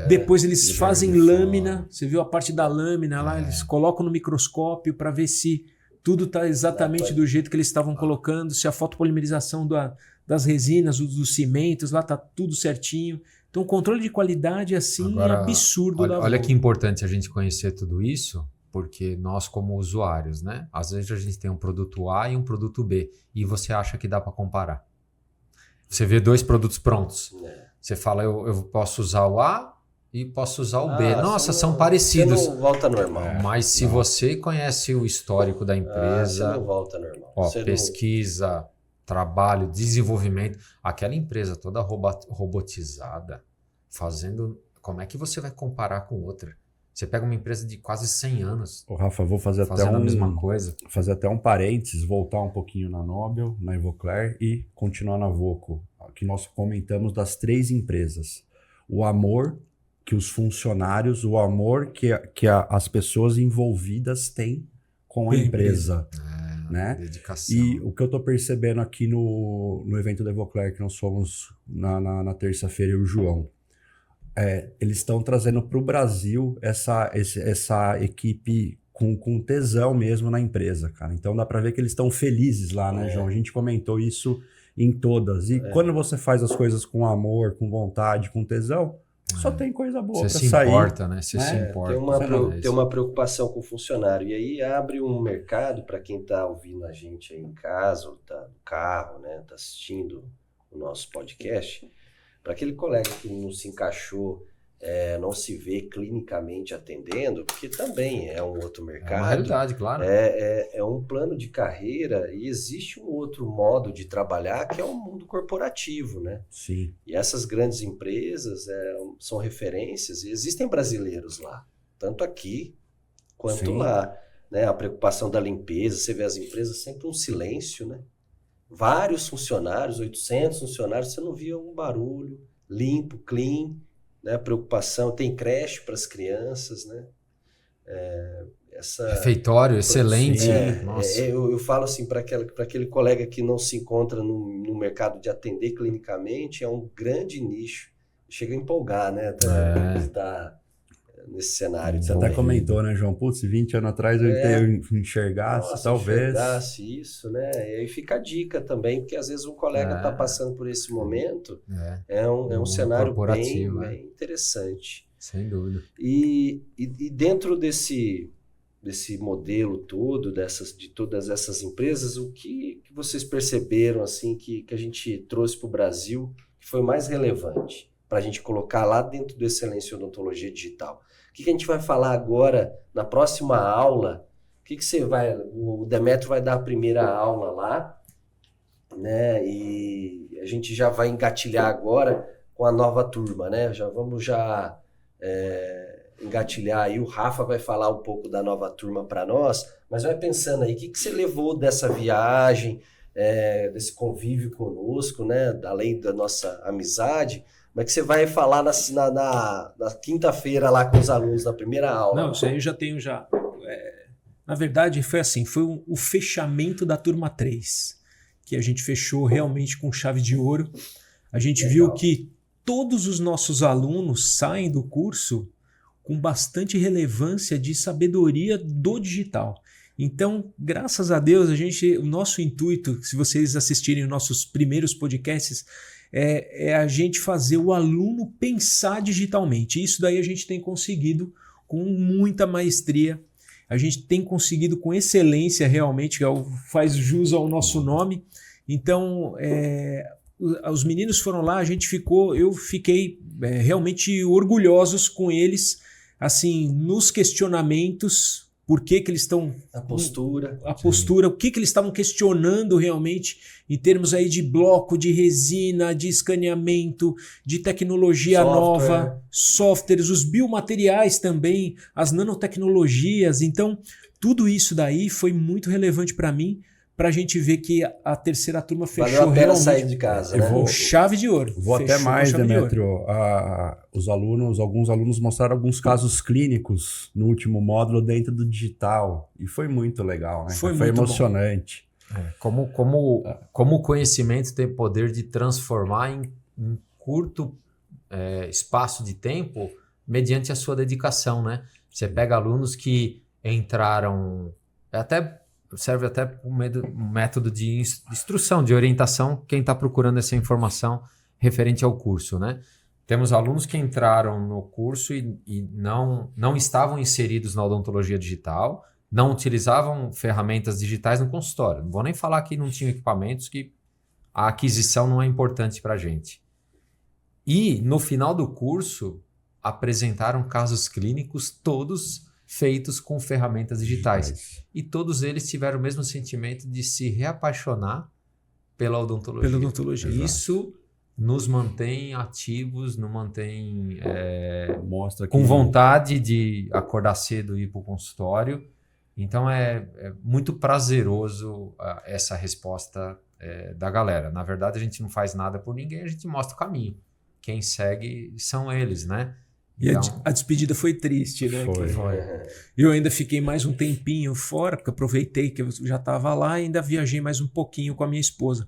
Depois eles fazem lâmina, você viu a parte da lâmina lá, eles colocam no microscópio para ver se tudo está exatamente do jeito que eles estavam colocando, se a fotopolimerização das resinas, dos cimentos, lá está tudo certinho. Então o controle de qualidade assim agora, é absurdo. Olha que importante a gente conhecer tudo isso, porque nós como usuários, né? Às vezes a gente tem um produto A e um produto B, e você acha que dá para comparar. Você vê dois produtos prontos. Você fala, eu posso usar o A e posso usar o B. Nossa, são Você parecidos. não volta normal. Mas se você conhece o histórico da Você empresa, não volta normal. ó, Você pesquisa, trabalho, desenvolvimento, aquela empresa toda robotizada, fazendo... Como é que você vai comparar com outra? Você pega uma empresa de quase 100 anos Ô, Rafa, vou fazer fazendo a mesma coisa. fazer até um parênteses, voltar um pouquinho na Nobel, na Evocler e continuar na Voco, que nós comentamos das 3 empresas. O amor que os funcionários, o amor que as pessoas envolvidas têm com a empresa. Né? Dedicação. E o que eu estou percebendo aqui no evento da Evocler, que nós fomos na terça-feira, eu e o João, eles estão trazendo para o Brasil essa equipe com tesão mesmo na empresa, cara. Então dá para ver que eles estão felizes lá, né, João? A gente comentou isso em todas. E quando você faz as coisas com amor, com vontade, com tesão, só tem coisa boa para sair. Você se importa, né? Você se importa. Tem uma preocupação com o funcionário. E aí abre um mercado para quem está ouvindo a gente aí em casa, ou tá no carro, né? Tá assistindo o nosso podcast. Para aquele colega que não se encaixou, não se vê clinicamente atendendo, porque também é um outro mercado. É uma realidade, claro. É um plano de carreira e existe um outro modo de trabalhar que é o mundo corporativo, né? Sim. E essas grandes empresas são referências e existem brasileiros lá, tanto aqui quanto lá. Né? A preocupação da limpeza, você vê as empresas sempre um silêncio, né? Vários funcionários, 800 funcionários, você não via um barulho, limpo, clean, né? Preocupação, tem creche para as crianças, né? Refeitório, excelente. Nossa. Eu falo assim, para aquele colega que não se encontra no mercado de atender clinicamente, é um grande nicho. Chega a empolgar, né? Tá nesse cenário. Você também. até comentou, né, João? Putz, 20 anos atrás eu enxergasse, talvez. Enxergasse isso, né? E aí fica a dica também, porque às vezes um colega está passando por esse momento. É um cenário bem interessante. Sem dúvida. E dentro desse modelo todo, de todas essas empresas, o que vocês perceberam assim que a gente trouxe para o Brasil que foi mais relevante para a gente colocar lá dentro do Excelência em Odontologia Digital? O que a gente vai falar agora na próxima aula? O Demetrio vai dar a primeira aula lá, né? E a gente já vai engatilhar agora com a nova turma, né? Vamos engatilhar aí. O Rafa vai falar um pouco da nova turma para nós, mas vai pensando aí, o que você levou dessa viagem, desse convívio conosco, né? Além da nossa amizade, como é que você vai falar na quinta-feira lá com os alunos na primeira aula? Não, isso aí eu já tenho já. Na verdade, foi assim, foi o fechamento da turma 3, que a gente fechou realmente com chave de ouro. A gente viu que todos os nossos alunos saem do curso com bastante relevância de sabedoria do digital. Então, graças a Deus, o nosso intuito, se vocês assistirem os nossos primeiros podcasts, é a gente fazer o aluno pensar digitalmente. Isso daí a gente tem conseguido com muita maestria. A gente tem conseguido com excelência realmente, faz jus ao nosso nome. Então, os meninos foram lá, eu fiquei realmente orgulhosos com eles, assim, nos questionamentos, por que eles estão... A postura, o que eles estavam questionando realmente em termos aí de bloco, de resina, de escaneamento, de tecnologia nova, softwares, os biomateriais também, as nanotecnologias. Então, tudo isso daí foi muito relevante para mim, para a gente ver que a terceira turma fechou valeu a pena realmente sair de casa, né? com chave de ouro. Vou até mais, Demetrio. Alguns alunos mostraram alguns casos clínicos no último módulo dentro do digital. E foi muito legal, né? Foi emocionante. Como o conhecimento tem poder de transformar em curto espaço de tempo mediante a sua dedicação, né? Você pega alunos que entraram... serve até um método de instrução, de orientação, quem está procurando essa informação referente ao curso, né? Temos alunos que entraram no curso e não estavam inseridos na odontologia digital, não utilizavam ferramentas digitais no consultório. Não vou nem falar que não tinham equipamentos, que a aquisição não é importante para a gente. E no final do curso apresentaram casos clínicos todos feitos com ferramentas digitais. E todos eles tiveram o mesmo sentimento de se reapaixonar pela odontologia. Pela odontologia. Isso nos mantém ativos, nos mantém Mostra que com vontade de acordar cedo e ir para o consultório. Então é muito prazeroso essa resposta da galera. Na verdade, a gente não faz nada por ninguém, a gente mostra o caminho. Quem segue são eles, né? E Então, a despedida foi triste, né? Foi. Eu ainda fiquei mais um tempinho fora, porque aproveitei que eu já estava lá e ainda viajei mais um pouquinho com a minha esposa.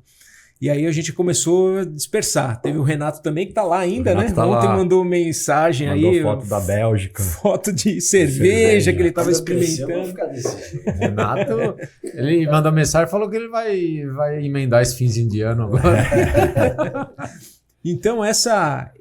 E aí a gente começou a dispersar. Teve o Renato também, que tá lá ainda, né? Tá Ontem lá. mandou mensagem Mandou aí. foto da Bélgica. Foto de cerveja que ele estava Quando eu crescer, eu vou experimentando. ficar desse jeito. Renato, ele mandou mensagem e falou que ele vai emendar esse finzinho de ano agora. Então, essa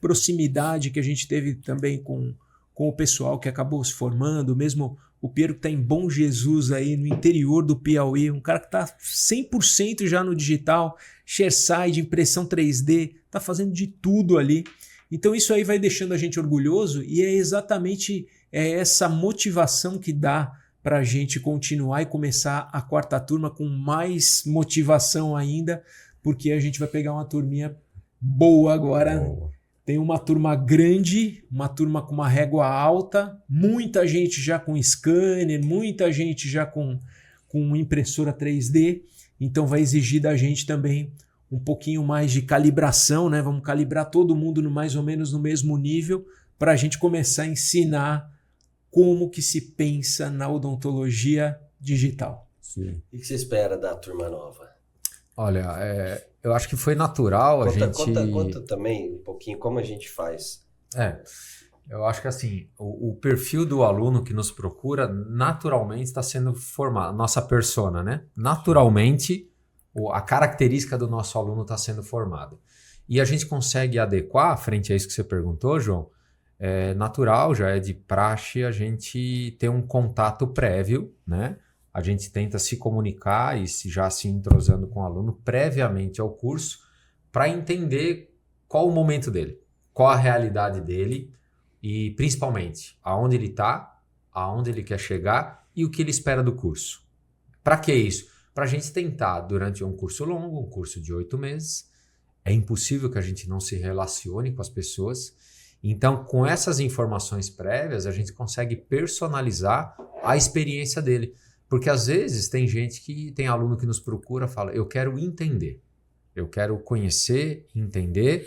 proximidade que a gente teve também com o pessoal que acabou se formando, mesmo o Piero que está em Bom Jesus aí no interior do Piauí, um cara que está 100% já no digital, chairside, impressão 3D, está fazendo de tudo ali. Então isso aí vai deixando a gente orgulhoso e é exatamente essa motivação que dá para a gente continuar e começar a quarta turma com mais motivação ainda, porque a gente vai pegar uma turminha boa agora. Boa. Tem uma turma grande, uma turma com uma régua alta, muita gente já com scanner, muita gente já com impressora 3D, então vai exigir da gente também um pouquinho mais de calibração, né? Vamos calibrar todo mundo mais ou menos no mesmo nível para a gente começar a ensinar como que se pensa na odontologia digital. Sim. O que você espera da turma nova? Olha, eu acho que foi natural a gente... Conta também um pouquinho como a gente faz. Eu acho que assim, o perfil do aluno que nos procura naturalmente está sendo formado, nossa persona, né? Naturalmente, a característica do nosso aluno está sendo formada. E a gente consegue adequar, frente a isso que você perguntou, João, é natural, já é de praxe a gente ter um contato prévio, né? A gente tenta se comunicar e já se entrosando com o aluno previamente ao curso para entender qual o momento dele, qual a realidade dele e, principalmente, aonde ele está, aonde ele quer chegar e o que ele espera do curso. Para que isso? Para a gente tentar, durante um curso longo, um curso de 8 meses, é impossível que a gente não se relacione com as pessoas. Então, com essas informações prévias, a gente consegue personalizar a experiência dele. Porque às vezes tem aluno que nos procura e fala, eu quero entender, eu quero conhecer, entender,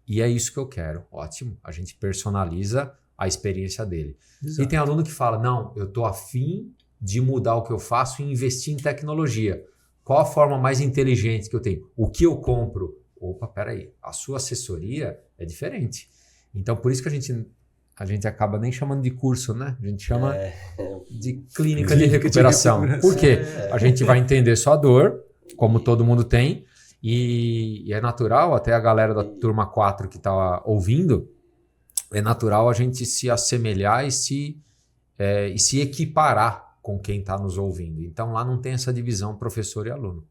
e é isso que eu quero. Ótimo, a gente personaliza a experiência dele. Exato. E tem aluno que fala, não, eu estou afim de mudar o que eu faço e investir em tecnologia. Qual a forma mais inteligente que eu tenho? O que eu compro? Opa, peraí, a sua assessoria é diferente. Então, por isso que a gente acaba nem chamando de curso, né? A gente chama de clínica de recuperação. Por quê? A gente vai entender sua dor, como todo mundo tem, e é natural, até a galera da turma 4 que está ouvindo, é natural a gente se assemelhar e se equiparar com quem está nos ouvindo. Então lá não tem essa divisão professor e aluno.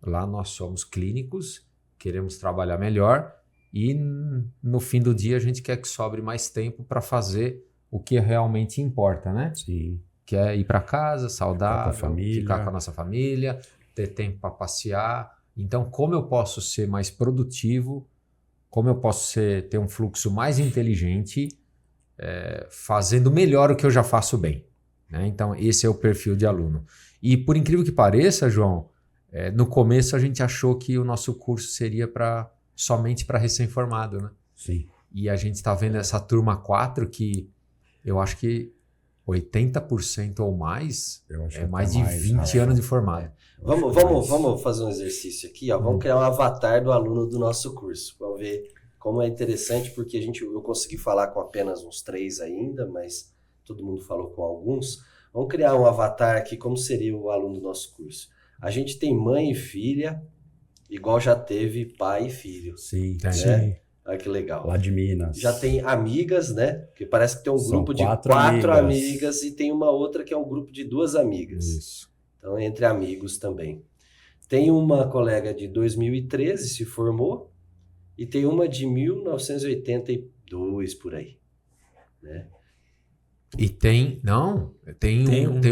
Lá nós somos clínicos, queremos trabalhar melhor, e no fim do dia a gente quer que sobre mais tempo para fazer o que realmente importa, né? Sim. Que é ir para casa, saudável, ficar com a nossa família, ter tempo para passear. Então, como eu posso ser mais produtivo, como eu posso ter um fluxo mais inteligente, fazendo melhor o que eu já faço bem, né? Então, esse é o perfil de aluno. E por incrível que pareça, João, no começo a gente achou que o nosso curso seria somente para recém-formado, né? Sim. E a gente está vendo essa turma 4 que eu acho que 80% ou mais mais de 20 anos de formado. Vamos fazer um exercício aqui, ó. Vamos criar um avatar do aluno do nosso curso. Vamos ver como é interessante, porque eu consegui falar com apenas uns 3 ainda, mas todo mundo falou com alguns. Vamos criar um avatar aqui, como seria o aluno do nosso curso. A gente tem mãe e filha, igual já teve pai e filho. Sim, né? sim. Olha que legal. Lá de Minas. Já tem amigas, né? Porque parece que tem um São grupo de 4 amigas e tem uma outra que é um grupo de 2 amigas. Isso. Então, entre amigos também. Tem uma colega de 2013, se formou, e tem uma de 1982 por aí, né? E tem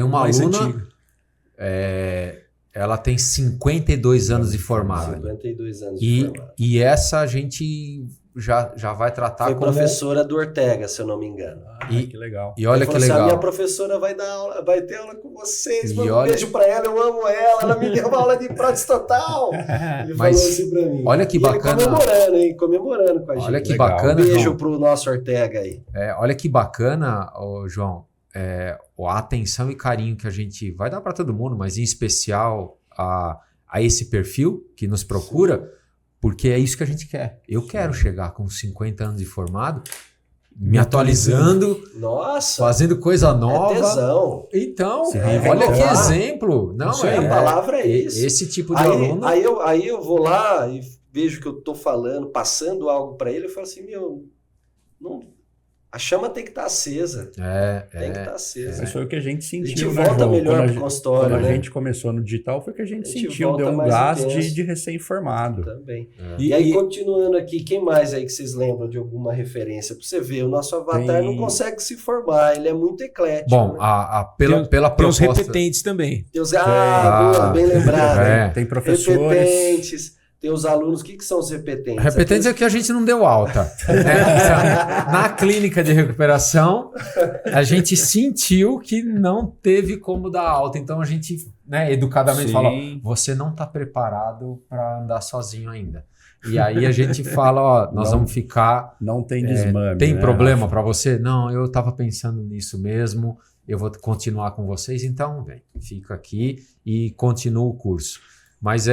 uma mais aluna, antigo. ela tem 52 anos de formada. 52 anos de formada. E essa a gente já vai tratar Foi como... professora do Ortega, se eu não me engano. Que legal. E olha Ele que falou assim, legal. a minha professora vai dar aula, vai ter aula com vocês. E Manda um olha- beijo pra ela, eu amo ela me deu uma aula de prótese total. Ele Mas falou assim pra mim. olha que E bacana. Ele comemorando com a gente. Olha que Legal. bacana, Um beijo João. pro nosso Ortega aí. Olha que bacana, ô, João, a atenção e carinho que a gente vai dar para todo mundo, mas em especial a esse perfil que nos procura, porque é isso que a gente quer. Eu quero chegar com 50 anos de formado, me atualizando, Nossa, fazendo coisa é nova. tesão. Então, Se olha reinventar. que exemplo. Não, Isso aí, A palavra é isso. Esse tipo de aluno. Aí eu vou lá e vejo que eu tô falando, passando algo pra ele, eu falo assim, a chama tem que estar acesa. Tem que estar acesa. Mas foi o que a gente sentiu, A gente né, volta João? melhor Quando pro consultório, quando a né? gente começou no digital, foi o que a gente A gente sentiu. volta Deu um mais gás intenso. de recém-formado. Também. E aí, continuando aqui, quem mais aí que vocês lembram de alguma referência? Pra você ver, o nosso avatar Tem- não consegue se formar, ele é muito eclético. Bom, né? pela Tem os proposta. repetentes também. Tem os... boa, bem lembrado. É. Tem professores. Repetentes. Tem os alunos, o que são os repetentes? Repetentes é que a gente não deu alta. Na clínica de recuperação, a gente sentiu que não teve como dar alta. Então a gente, educadamente Sim. fala: você não está preparado para andar sozinho ainda. E aí a gente fala: ó, nós Não. vamos ficar. Não tem desmame. Tem né? problema para você? Não, eu estava pensando nisso mesmo. Eu vou continuar com vocês. Então, vem, fica aqui e continua o curso. Mas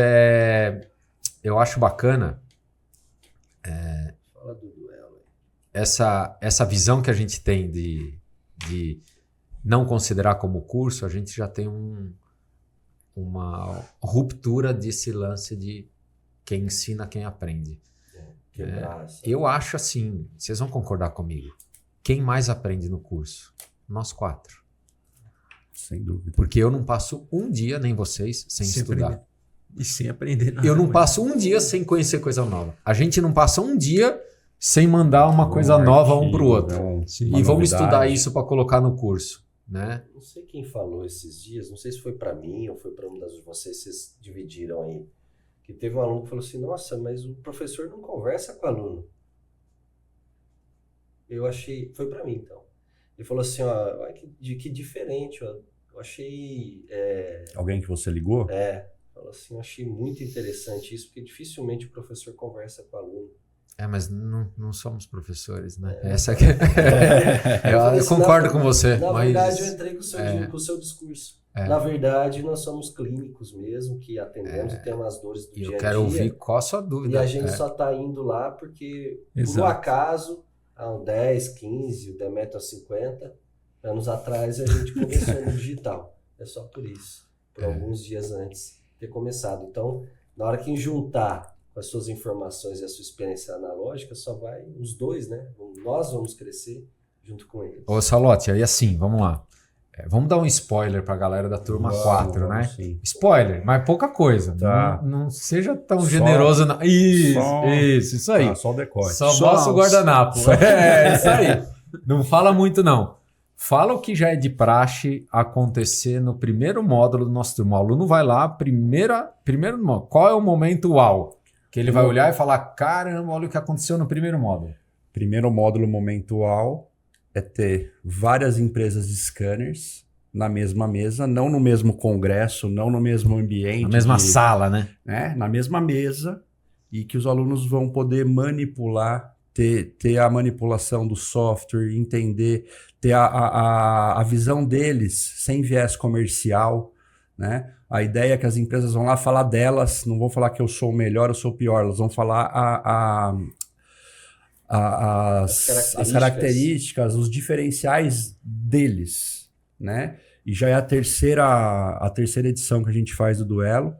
eu acho bacana Fala do duelo. essa visão que a gente tem de não considerar como curso. A gente já tem uma ruptura desse lance de quem ensina, quem aprende. Quebrar essa- Eu acho assim, vocês vão concordar comigo, quem mais aprende no curso? Nós 4. Sem dúvida. Porque eu não passo um dia, nem vocês, sem estudar. aprender. E sem aprender nada. Eu não mas- passo um dia sem conhecer coisa nova. A gente não passa um dia sem mandar uma coisa nova um para o outro. E vamos estudar isso para colocar no curso, né? Não sei quem falou esses dias, não sei se foi para mim ou foi para uma das vocês dividiram aí. Que teve um aluno que falou assim, nossa, mas o professor não conversa com o aluno. Eu achei, foi para mim então. Ele falou assim, ó, olha que diferente, ó. Eu achei, Alguém que você ligou? falou assim, eu achei muito interessante isso, porque dificilmente o professor conversa com o aluno. Mas não somos professores, né? É. Essa aqui... eu concordo com você. Na mas... verdade, eu entrei com o seu discurso. É. Na verdade, nós somos clínicos mesmo, que atendemos e temos as dores do E dia a eu dia. quero ouvir qual a sua dúvida. E a gente só está indo lá porque, por um Exato. acaso, há 10, 15, o Demetrio há 50 anos atrás, a gente começou no digital. É só por isso. Por alguns dias antes de ter começado. Então, na hora que juntar com as suas informações e a sua experiência analógica, só vai os dois, né? Nós vamos crescer junto com eles. Ô, Salote, aí assim, vamos lá. Vamos dar um spoiler pra galera da turma 4, né? Sim. Spoiler, mas pouca coisa. Tá. Não seja tão Só- generoso. Não. só- Isso aí. Só o decote. Só Só mostra o os- guardanapo. É isso aí. Não fala muito, não. Fala o que já é de praxe acontecer no primeiro módulo do nosso turma. O aluno vai lá, primeiro módulo. Qual é o momento uau? Que ele vai olhar e falar, caramba, olha o que aconteceu no primeiro módulo. Primeiro módulo momentual é ter várias empresas de scanners na mesma mesa, não no mesmo congresso, não no mesmo ambiente. Na mesma sala, né? Na mesma mesa, e que os alunos vão poder manipular, ter a manipulação do software, entender, ter a visão deles sem viés comercial, né? A ideia é que as empresas vão lá falar delas, não vão falar que eu sou o melhor, eu sou o pior, elas vão falar as características, os diferenciais deles, né? E já é a terceira edição que a gente faz do Duelo.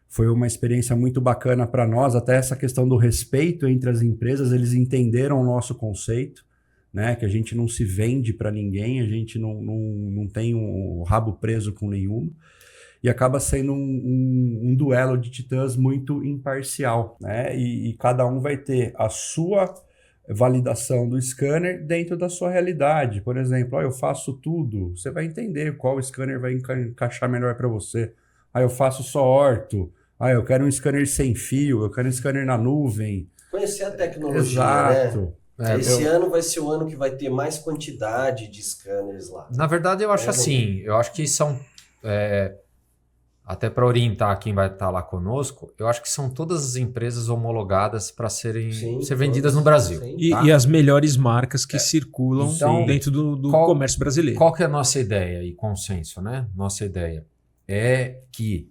Foi uma experiência muito bacana para nós, até essa questão do respeito entre as empresas, eles entenderam o nosso conceito, né? Que a gente não se vende para ninguém, a gente não tem um rabo preso com nenhuma. e acaba sendo um duelo de titãs muito imparcial, né? E cada um vai ter a sua validação do scanner dentro da sua realidade. Por exemplo, eu faço tudo, você vai entender qual scanner vai encaixar melhor para você. Eu faço só orto, eu quero um scanner sem fio, eu quero um scanner na nuvem. Conhecer a tecnologia, Exato. né? Esse ano vai ser o ano que vai ter mais quantidade de scanners lá. Na verdade, eu acho assim, eu acho que são, até para orientar quem vai estar lá conosco, eu acho que são todas as empresas homologadas para ser vendidas no Brasil. Tá? E as melhores marcas que circulam Então, dentro do comércio brasileiro. Qual que é a nossa ideia e consenso, né? Nossa ideia é que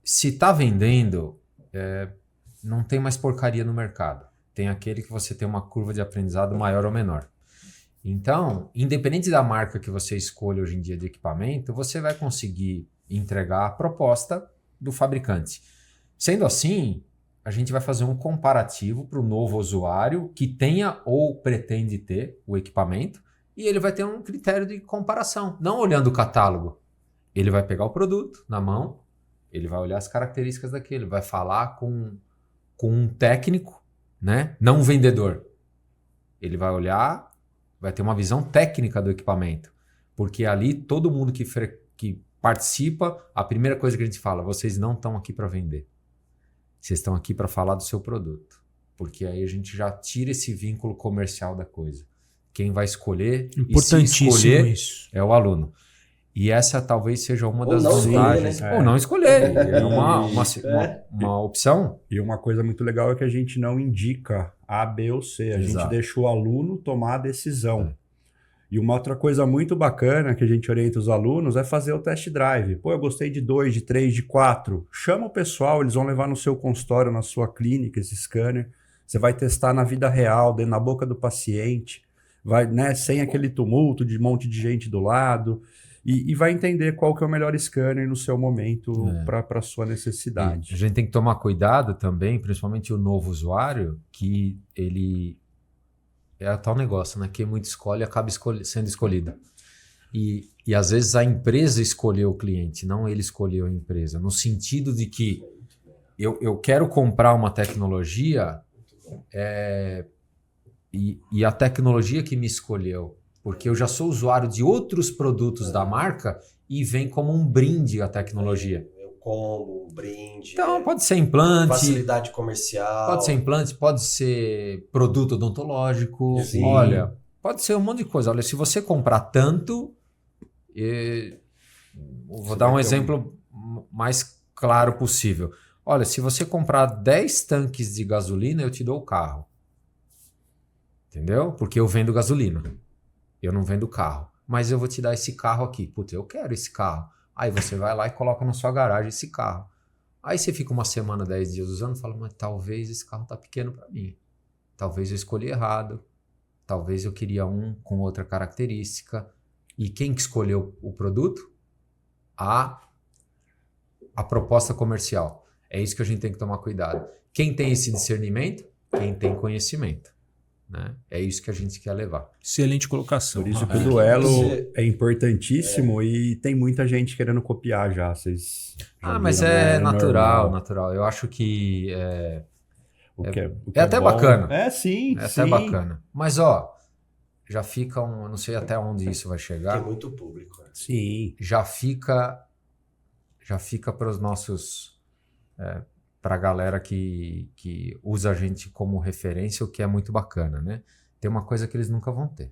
se está vendendo, não tem mais porcaria no mercado. Tem aquele que você tem uma curva de aprendizado maior ou menor. Então, independente da marca que você escolha hoje em dia de equipamento, você vai conseguir entregar a proposta do fabricante. Sendo assim, a gente vai fazer um comparativo para o novo usuário que tenha ou pretende ter o equipamento e ele vai ter um critério de comparação, não olhando o catálogo. Ele vai pegar o produto na mão, ele vai olhar as características daquele, vai falar com um técnico, né? Não um vendedor. Ele vai olhar, vai ter uma visão técnica do equipamento, porque ali todo mundo que participa, a primeira coisa que a gente fala, vocês não estão aqui para vender. Vocês estão aqui para falar do seu produto. Porque aí a gente já tira esse vínculo comercial da coisa. Quem vai escolher e se escolher isso. é o aluno. E essa talvez seja uma das vantagens. Escolher, né? Ou não escolher. É uma opção. E uma coisa muito legal é que a gente não indica A, B ou C. A gente deixa o aluno tomar a decisão. E uma outra coisa muito bacana que a gente orienta os alunos é fazer o test drive. Eu gostei de 2, de 3, de 4. Chama o pessoal, eles vão levar no seu consultório, na sua clínica, esse scanner. Você vai testar na vida real, na boca do paciente, vai, né, sem aquele tumulto de um monte de gente do lado. E vai entender qual que é o melhor scanner no seu momento para a sua necessidade. E a gente tem que tomar cuidado também, principalmente o novo usuário, que ele... É tal negócio, né? Quem muito escolhe acaba sendo escolhido. E às vezes a empresa escolheu o cliente, não ele escolheu a empresa. No sentido de que eu quero comprar uma tecnologia e a tecnologia que me escolheu, porque eu já sou usuário de outros produtos da marca e vem como um brinde a tecnologia. Combo, brinde. Então, pode ser implante. Facilidade comercial. Pode ser implante, pode ser produto odontológico. Sim. Olha, pode ser um monte de coisa. Olha, se você comprar tanto, vou dar um exemplo mais claro possível. Olha, se você comprar 10 tanques de gasolina, eu te dou o carro. Entendeu? Porque eu vendo gasolina. Eu não vendo carro. Mas eu vou te dar esse carro aqui. Putz, eu quero esse carro. Aí você vai lá e coloca na sua garagem esse carro. Aí você fica uma semana, 10 dias usando e fala, mas talvez esse carro tá pequeno para mim. Talvez eu escolhi errado. Talvez eu queria um com outra característica. E quem que escolheu o produto? A proposta comercial. É isso que a gente tem que tomar cuidado. Quem tem esse discernimento? Quem tem conhecimento. Né? É isso que a gente quer levar. Excelente colocação. Por isso que o duelo é importantíssimo e tem muita gente querendo copiar já. Vocês já mas viram, é né? natural. Normal. Eu acho que O que é até bom. bacana. Sim, É sim. até bacana. Mas já fica eu não sei até onde isso vai chegar. Tem muito público. Né? Sim. Já fica para os nossos... para a galera que usa a gente como referência, o que é muito bacana, né? Tem uma coisa que eles nunca vão ter.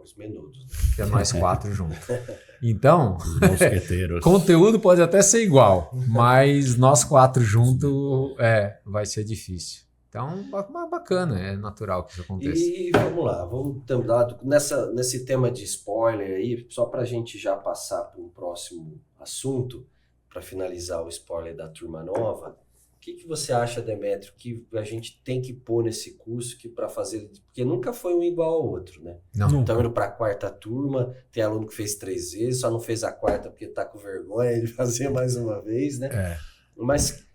Os menudos. Né? Que é nós 4 juntos. Então, Os mosqueteiros. conteúdo pode até ser igual, mas nós 4 juntos vai ser difícil. Então, bacana, é natural que isso aconteça. E vamos lá, vamos nesse tema de spoiler aí, só para a gente já passar para um próximo assunto, para finalizar o spoiler da turma nova. O que você acha, Demétrio, que a gente tem que pôr nesse curso para fazer? Porque nunca foi um igual ao outro, né? Não. Estamos indo para a 4ª turma, tem aluno que fez 3 vezes, só não fez a 4ª porque está com vergonha de fazer mais uma vez, né? Mas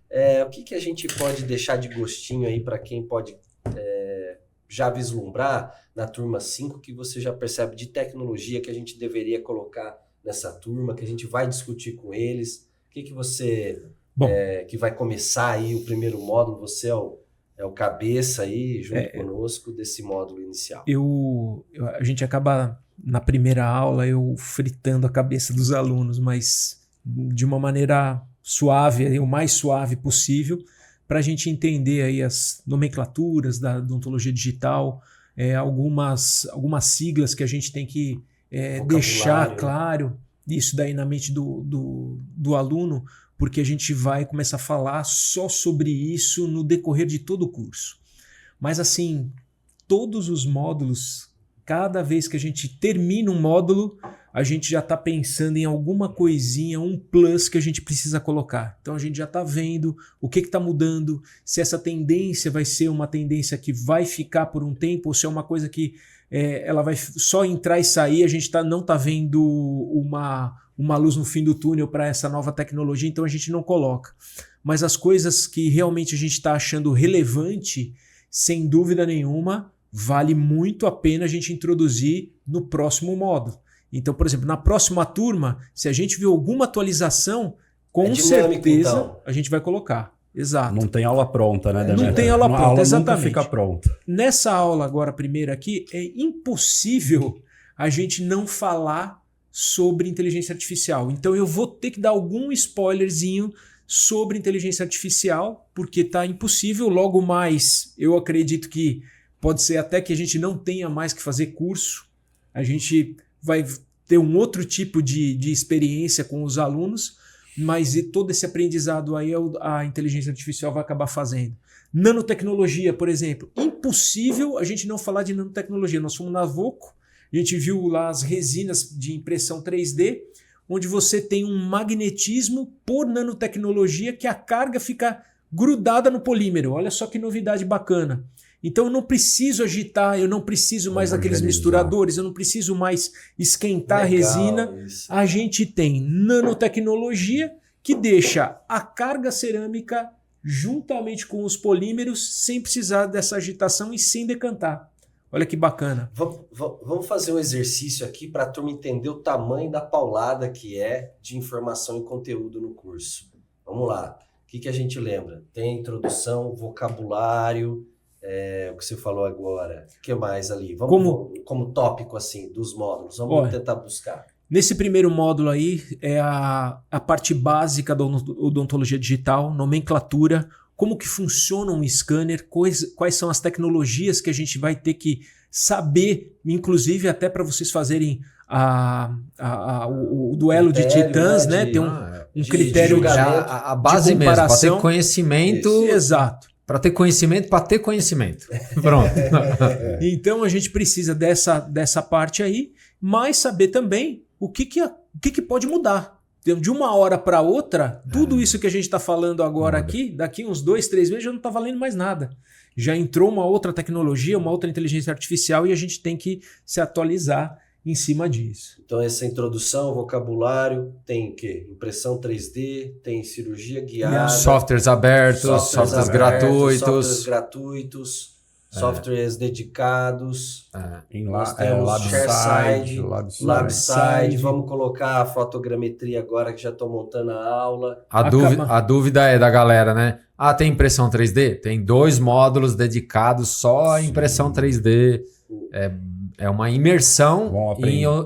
o que a gente pode deixar de gostinho aí para quem pode já vislumbrar na turma 5 que você já percebe de tecnologia que a gente deveria colocar nessa turma, que a gente vai discutir com eles? O que você, Bom. Que vai começar aí o primeiro módulo, você é o cabeça aí, junto conosco, desse módulo inicial. A gente acaba, na primeira aula, eu fritando a cabeça dos alunos, mas de uma maneira suave, o mais suave possível, para a gente entender aí as nomenclaturas da odontologia digital, algumas siglas que a gente tem que deixar claro, isso daí na mente do aluno, porque a gente vai começar a falar só sobre isso no decorrer de todo o curso. Mas assim, todos os módulos, cada vez que a gente termina um módulo, a gente já está pensando em alguma coisinha, um plus que a gente precisa colocar. Então a gente já está vendo o que está mudando, se essa tendência vai ser uma tendência que vai ficar por um tempo, ou se é uma coisa que ela vai só entrar e sair, a gente não está vendo uma luz no fim do túnel para essa nova tecnologia, então a gente não coloca. Mas as coisas que realmente a gente está achando relevante, sem dúvida nenhuma, vale muito a pena a gente introduzir no próximo módulo. Então, por exemplo, na próxima turma, se a gente viu alguma atualização, com certeza então a gente vai colocar. Exato. Não tem aula pronta, né, Demetrio? Não tem aula pronta, aula exatamente. Nunca fica pronta. Nessa aula agora, primeira aqui, é impossível a gente não falar sobre inteligência artificial. Então eu vou ter que dar algum spoilerzinho sobre inteligência artificial, porque está impossível. Logo mais, eu acredito que pode ser até que a gente não tenha mais que fazer curso. A gente vai ter um outro tipo de experiência com os alunos, mas todo esse aprendizado aí a inteligência artificial vai acabar fazendo. Nanotecnologia, por exemplo. Impossível a gente não falar de nanotecnologia. Nós fomos na Voco, a gente viu lá as resinas de impressão 3D, onde você tem um magnetismo por nanotecnologia que a carga fica grudada no polímero. Olha só que novidade bacana. Então eu não preciso agitar, eu não preciso mais daqueles misturadores, eu não preciso mais esquentar a resina. Isso. A gente tem nanotecnologia que deixa a carga cerâmica juntamente com os polímeros sem precisar dessa agitação e sem decantar. Olha que bacana. Vamos fazer um exercício aqui para a turma entender o tamanho da paulada que é de informação e conteúdo no curso. Vamos lá. O que a gente lembra? Tem introdução, vocabulário, o que você falou agora. O que mais ali? Vamos como tópico assim dos módulos. Vamos tentar buscar. Nesse primeiro módulo aí é a parte básica da odontologia digital, nomenclatura, como que funciona um scanner, quais são as tecnologias que a gente vai ter que saber, inclusive até para vocês fazerem o duelo de titãs, né? Tem um critério de a base mesmo, para ter conhecimento. Isso. Exato. Para ter conhecimento, para ter conhecimento. Pronto. Então a gente precisa dessa parte aí, mas saber também o que pode mudar. De uma hora para outra, tudo isso que a gente está falando agora aqui, daqui uns 2, 3 meses já não está valendo mais nada. Já entrou uma outra tecnologia, uma outra inteligência artificial e a gente tem que se atualizar em cima disso. Então essa introdução, vocabulário, tem o quê? Impressão 3D, tem cirurgia guiada. Softwares abertos, softwares gratuitos. Softwares dedicados. LabSide. Vamos colocar a fotogrametria agora que já estou montando a aula. A dúvida é da galera, né? Tem impressão 3D? Tem 2 módulos dedicados só à impressão 3D. É uma imersão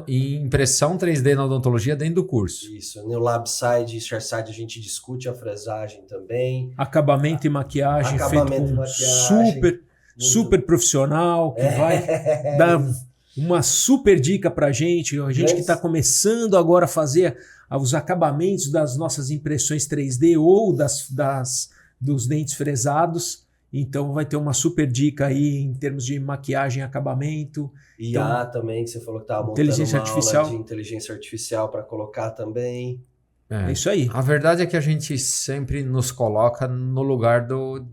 em impressão 3D na odontologia dentro do curso. Isso. No LabSide e ShareSide a gente discute a fresagem também. Acabamento e maquiagem feito com super profissional, que vai dar uma super dica pra gente. A gente que está começando agora a fazer os acabamentos das nossas impressões 3D ou dos dentes fresados. Então vai ter uma super dica aí em termos de maquiagem e acabamento. IA também, que você falou que estava montando aula de inteligência artificial para colocar também. É isso aí. A verdade é que a gente sempre nos coloca no lugar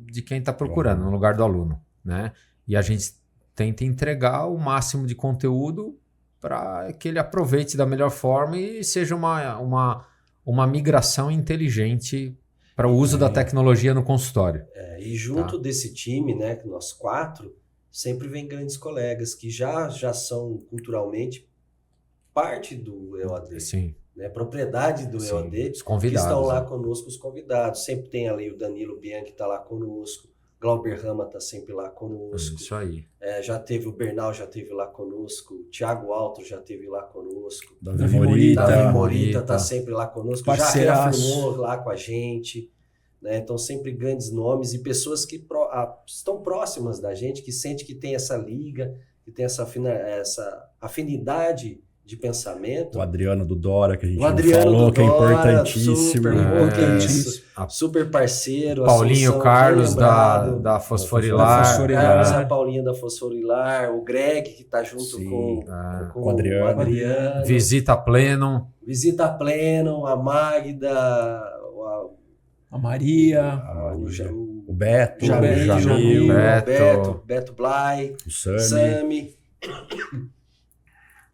de quem está procurando, no lugar do aluno, né? E a gente tenta entregar o máximo de conteúdo para que ele aproveite da melhor forma e seja uma migração inteligente para o uso da tecnologia no consultório. E junto desse time, né, nós 4, sempre vem grandes colegas que já são culturalmente parte do EOAD, Sim. né? Propriedade do Sim. EOAD, Os que convidados. estão lá né? conosco, os convidados. Sempre tem ali o Danilo Bianchi que está lá conosco, Glauber Rama está sempre lá conosco. Isso aí. Já teve o Bernal, já teve lá conosco, o Thiago Alto já teve lá conosco, Davi Morita. Davi Morita Morita. está sempre lá conosco, já Parceiraço. reafirmou lá com a gente, né? Então sempre grandes nomes e pessoas que estão próximas da gente, que sente que tem essa liga, que tem essa afinidade de pensamento. O Adriano do Dora, que a gente O não Adriano falou, do que é Dora, importantíssimo. super importantíssimo. Super parceiro. Paulinho Assunção, Carlos bem lembrado. da Fosforilar. Da Fosforilar. Carlos, a Paulinha da Fosforilar, o Greg, que está junto Sim. com O Adriano. Visita Pleno. Visita Pleno, a Magda, A Maria. O Beto, Jamil, o Jamil, Beto Blay, o Sami. Sami.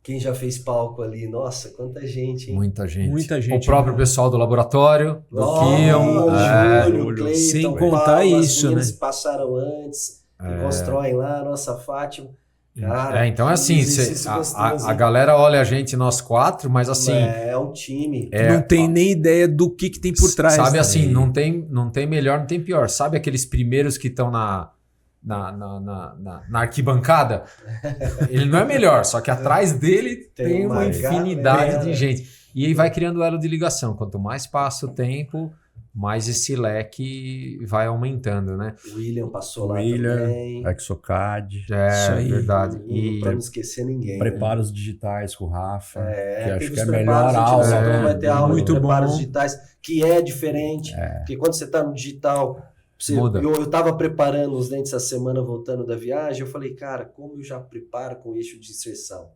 Quem já fez palco ali? Nossa, quanta gente, hein? Muita gente. Muita gente, O próprio né? pessoal do laboratório, do Oh, Kion. Júlio, Cleiton, Sem contar Paulo, as isso, meninas né? que passaram antes, que constroem lá a nossa Fátima. Cara, Então é assim, que exercício gostoso, a hein? galera olha a gente, nós quatro, mas assim, É um time. Não tem nem ideia do que tem por trás. sabe né? assim, não tem melhor, não tem pior. Sabe aqueles primeiros que estão na arquibancada? Ele não é melhor, só que atrás dele tem uma uma infinidade galera. de gente. E aí vai criando elo de ligação. Quanto mais passa o tempo, mais esse leque vai aumentando, né? O William passou lá William, também. Exocad, Isso É aí. verdade. E Pra não esquecer ninguém. preparos digitais com o Rafa, que acho teve que é a os melhor preparos, a gente aula. não vai ter aula Muito de preparos bom. digitais, que é diferente. Porque quando você está no digital, Muda. eu estava preparando os dentes essa semana, voltando da viagem, eu falei, cara, como eu já preparo com eixo de inserção?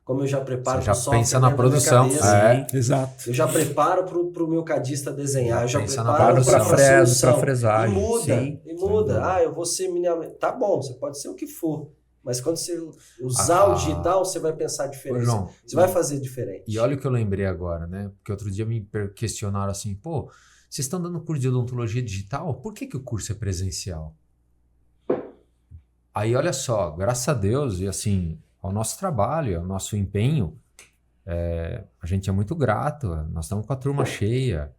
Como eu já preparo Você já com software pensa na dentro da minha produção. cabeça? Exato. Eu já preparo para o meu cadista desenhar, eu já pensa na preparo produção. para Para fresagem. E muda, Sim, e muda. Eu vou ser minimamente. Tá bom, você pode ser o que for, mas quando você usar o digital, você vai pensar diferente. Ô, João, Você vai fazer diferente. E olha o que eu lembrei agora, né? Porque outro dia me questionaram assim, pô, vocês estão dando curso de odontologia digital? Por que o curso é presencial? Aí olha só, graças a Deus e assim, ao nosso trabalho, ao nosso empenho, a gente é muito grato. Nós estamos com a turma cheia,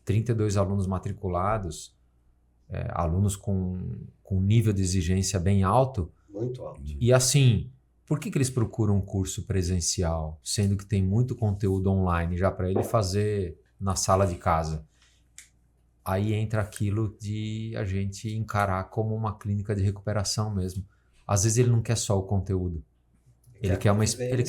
32 alunos matriculados, alunos com nível de exigência bem alto. Muito alto. E assim, por que eles procuram um curso presencial, sendo que tem muito conteúdo online já para ele fazer na sala de casa? Aí entra aquilo de a gente encarar como uma clínica de recuperação mesmo. Às vezes ele não quer só o conteúdo. Ele quer uma experiência. Ele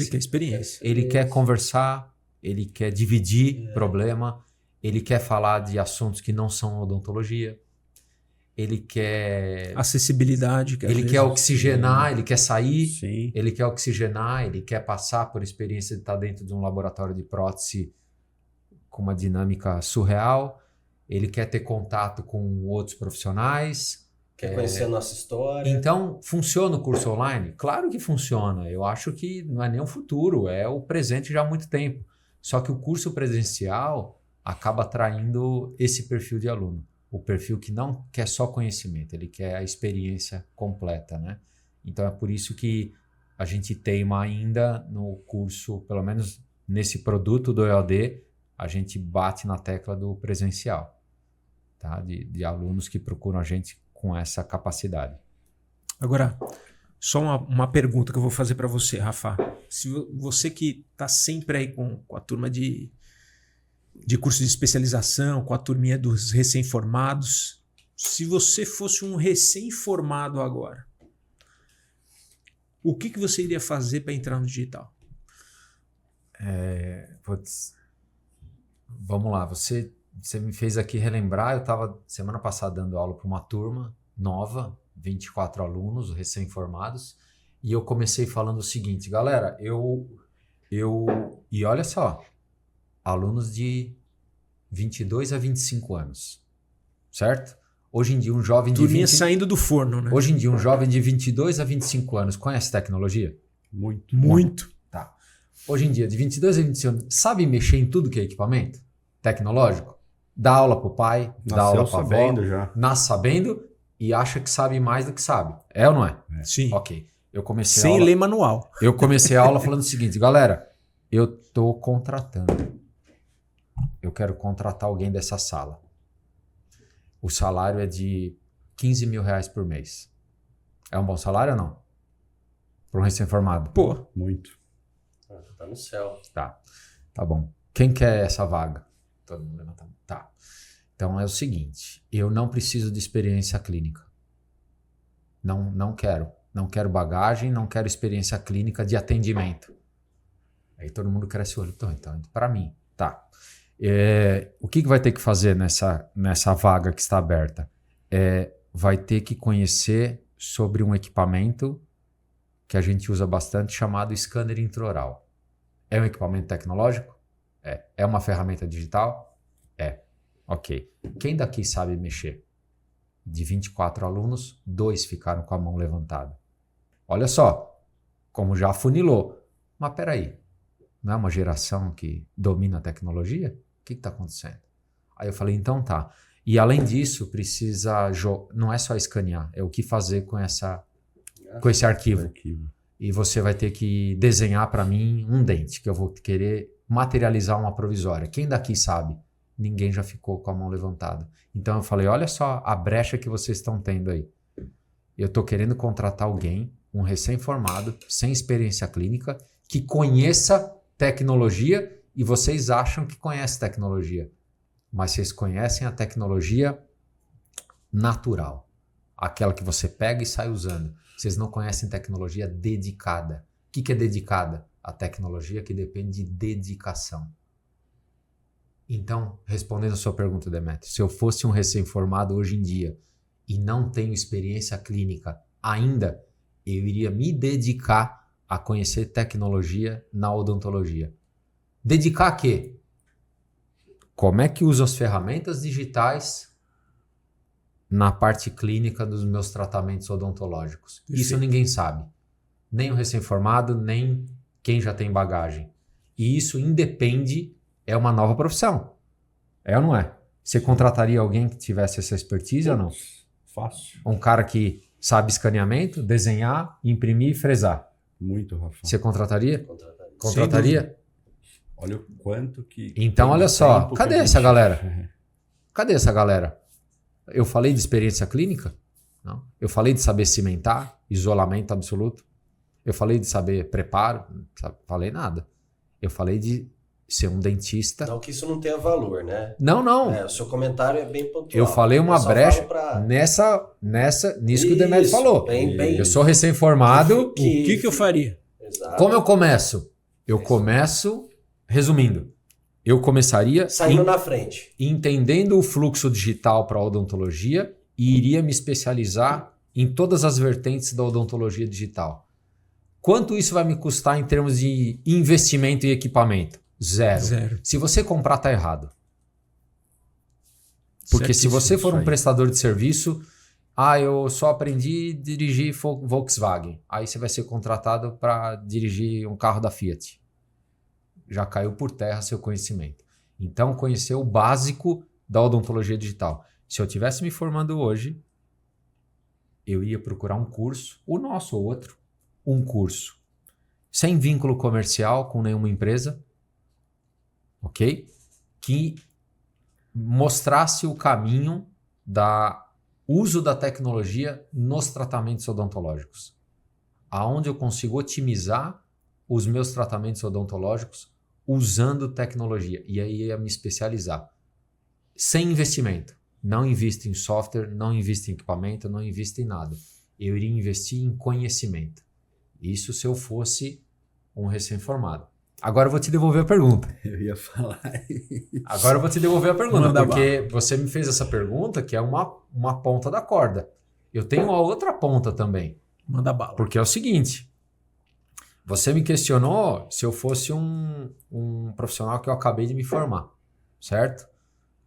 quer experiência. Ele quer conversar, ele quer dividir problema, ele quer falar de assuntos que não são odontologia. Ele quer... Acessibilidade. Ele quer oxigenar, ele quer sair, Sim. ele quer oxigenar, ele quer passar por experiência de estar dentro de um laboratório de prótese com uma dinâmica surreal. Ele quer ter contato com outros profissionais. Quer conhecer a nossa história. Então, funciona o curso online? Claro que funciona. Eu acho que não é nem o futuro, é o presente já há muito tempo. Só que o curso presencial acaba atraindo esse perfil de aluno. O perfil que não quer só conhecimento, ele quer a experiência completa, né? Então é por isso que a gente teima ainda no curso, pelo menos nesse produto do EOD, a gente bate na tecla do presencial, tá? De alunos que procuram a gente com essa capacidade. Agora, só uma pergunta que eu vou fazer para você, Rafa. Se você que está sempre aí com a turma de curso de especialização, com a turminha dos recém-formados, se você fosse um recém-formado agora, o que você iria fazer para entrar no digital? Vamos lá, você me fez aqui relembrar, eu estava semana passada dando aula para uma turma nova, 24 alunos recém-formados, e eu comecei falando o seguinte, galera, e olha só, alunos de 22 a 25 anos, certo? Hoje em dia um jovem de Turminha saindo do forno, né? Hoje em dia um jovem de 22 a 25 anos conhece tecnologia? Muito. Tá. Hoje em dia, de 22 a 25 anos, sabe mexer em tudo que é equipamento tecnológico? Dá aula pro pai, dá aula pra avó, já. nasce sabendo e acha que sabe mais do que sabe. É ou não é? Sim. Ok. Eu comecei Sem ler manual. Eu comecei a aula falando o seguinte, galera, eu tô contratando. Eu quero contratar alguém dessa sala. O salário é de 15 mil reais por mês. É um bom salário ou não? Para um recém-formado? Pô, Muito. Tá no céu. Tá bom. Quem quer essa vaga? Todo mundo levantando. Tá. Então é o seguinte, eu não preciso de experiência clínica. Não quero. Não quero bagagem, não quero experiência clínica de atendimento. Aí todo mundo cresce o olho. Então, para mim, tá. O que vai ter que fazer nessa vaga que está aberta? Vai ter que conhecer sobre um equipamento que a gente usa bastante chamado scanner intraoral. É um equipamento tecnológico? É uma ferramenta digital? Ok. Quem daqui sabe mexer? De 24 alunos, 2 ficaram com a mão levantada. Olha só, como já afunilou. Mas peraí, não é uma geração que domina a tecnologia? O que está acontecendo? Aí eu falei, então tá. E além disso, precisa... Não é só escanear, é o que fazer com esse arquivo. E você vai ter que desenhar para mim um dente, que eu vou querer materializar uma provisória. Quem daqui sabe? Ninguém já ficou com a mão levantada. Então eu falei, olha só a brecha que vocês estão tendo aí. Eu estou querendo contratar alguém, um recém-formado, sem experiência clínica, que conheça tecnologia e vocês acham que conhece tecnologia. Mas vocês conhecem a tecnologia natural. Aquela que você pega e sai usando. Vocês não conhecem tecnologia dedicada. O que é dedicada? A tecnologia que depende de dedicação. Então, respondendo a sua pergunta, Demetrio, se eu fosse um recém-formado hoje em dia e não tenho experiência clínica ainda, eu iria me dedicar a conhecer tecnologia na odontologia. Dedicar a quê? Como é que uso as ferramentas digitais na parte clínica dos meus tratamentos odontológicos? Isso ninguém sabe. Nem o recém-formado, nem quem já tem bagagem. E isso independe... É uma nova profissão. É ou não é? Você contrataria alguém que tivesse essa expertise ou não? Fácil. Um cara que sabe escaneamento, desenhar, imprimir e fresar. Muito, Rafa. Você contrataria? Contrataria. Contrataria? Olha o quanto que... Então, olha só. Cadê essa galera? Cadê essa galera? Eu falei de experiência clínica? Não. Eu falei de saber cimentar, isolamento absoluto. Eu falei de saber preparo? Não falei nada. Eu falei de ser um dentista. Não que isso não tenha valor, né? Não. O seu comentário é bem pontual. Eu falei uma brecha nisso que o Demetrio falou. Bem, eu sou recém-formado. o que eu faria? Exato. Como eu começo? Eu começo, resumindo, eu começaria saindo na frente. Entendendo o fluxo digital para a odontologia e iria me especializar em todas as vertentes da odontologia digital. Quanto isso vai me custar em termos de investimento e equipamento? Zero. Se você comprar, tá errado. Porque se você for um prestador de serviço, eu só aprendi a dirigir Volkswagen. Aí você vai ser contratado para dirigir um carro da Fiat. Já caiu por terra seu conhecimento. Então, conhecer o básico da odontologia digital. Se eu estivesse me formando hoje, eu ia procurar um curso, o nosso ou outro, um curso, sem vínculo comercial com nenhuma empresa, ok? Que mostrasse o caminho da uso da tecnologia nos tratamentos odontológicos. Aonde eu consigo otimizar os meus tratamentos odontológicos usando tecnologia. E aí ia me especializar. Sem investimento. Não invisto em software, não invisto em equipamento, não invisto em nada. Eu iria investir em conhecimento. Isso se eu fosse um recém-formado. Agora eu vou te devolver a pergunta. Eu ia falar. Agora eu vou te devolver a pergunta, porque você me fez essa pergunta que é uma ponta da corda. Eu tenho uma outra ponta também. Manda bala. Porque é o seguinte, você me questionou se eu fosse um profissional que eu acabei de me formar, certo?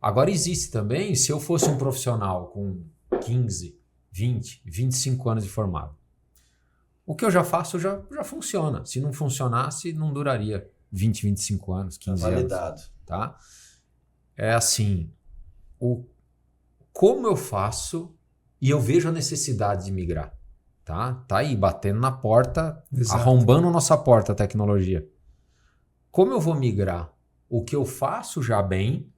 Agora existe também se eu fosse um profissional com 15, 20, 25 anos de formado. O que eu já faço já funciona. Se não funcionasse, não duraria 20, 25 anos, 15 validado. anos. Tá? É assim, como eu faço e eu vejo a necessidade de migrar. Tá aí, batendo na porta, Exato. arrombando nossa porta a tecnologia. Como eu vou migrar o que eu faço já bem,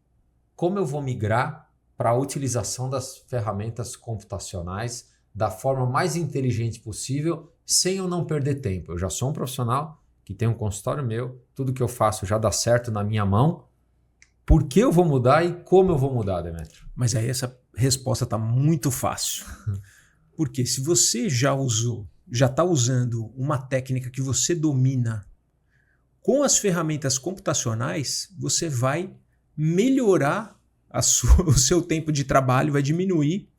como eu vou migrar para a utilização das ferramentas computacionais da forma mais inteligente possível, sem eu não perder tempo. Eu já sou um profissional que tem um consultório meu, tudo que eu faço já dá certo na minha mão. Por que eu vou mudar e como eu vou mudar, Demetrio? Mas aí essa resposta está muito fácil. Porque se você já está usando uma técnica que você domina com as ferramentas computacionais, você vai melhorar o seu tempo de trabalho, vai diminuir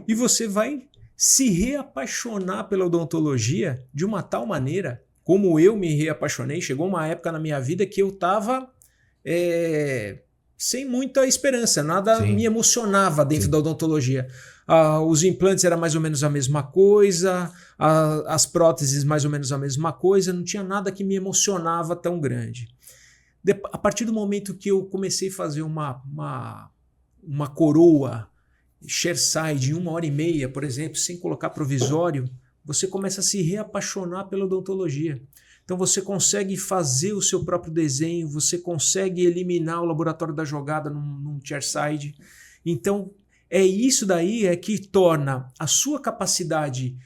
e você vai se reapaixonar pela odontologia de uma tal maneira como eu me reapaixonei. Chegou uma época na minha vida que eu estava sem muita esperança, nada Sim. me emocionava dentro Sim. da odontologia. Os implantes eram mais ou menos a mesma coisa, as próteses mais ou menos a mesma coisa, não tinha nada que me emocionava tão grande. A partir do momento que eu comecei a fazer uma coroa chairside em 1h30, por exemplo, sem colocar provisório, você começa a se reapaixonar pela odontologia. Então você consegue fazer o seu próprio desenho, você consegue eliminar o laboratório da jogada num chairside. Então é isso daí que torna a sua capacidade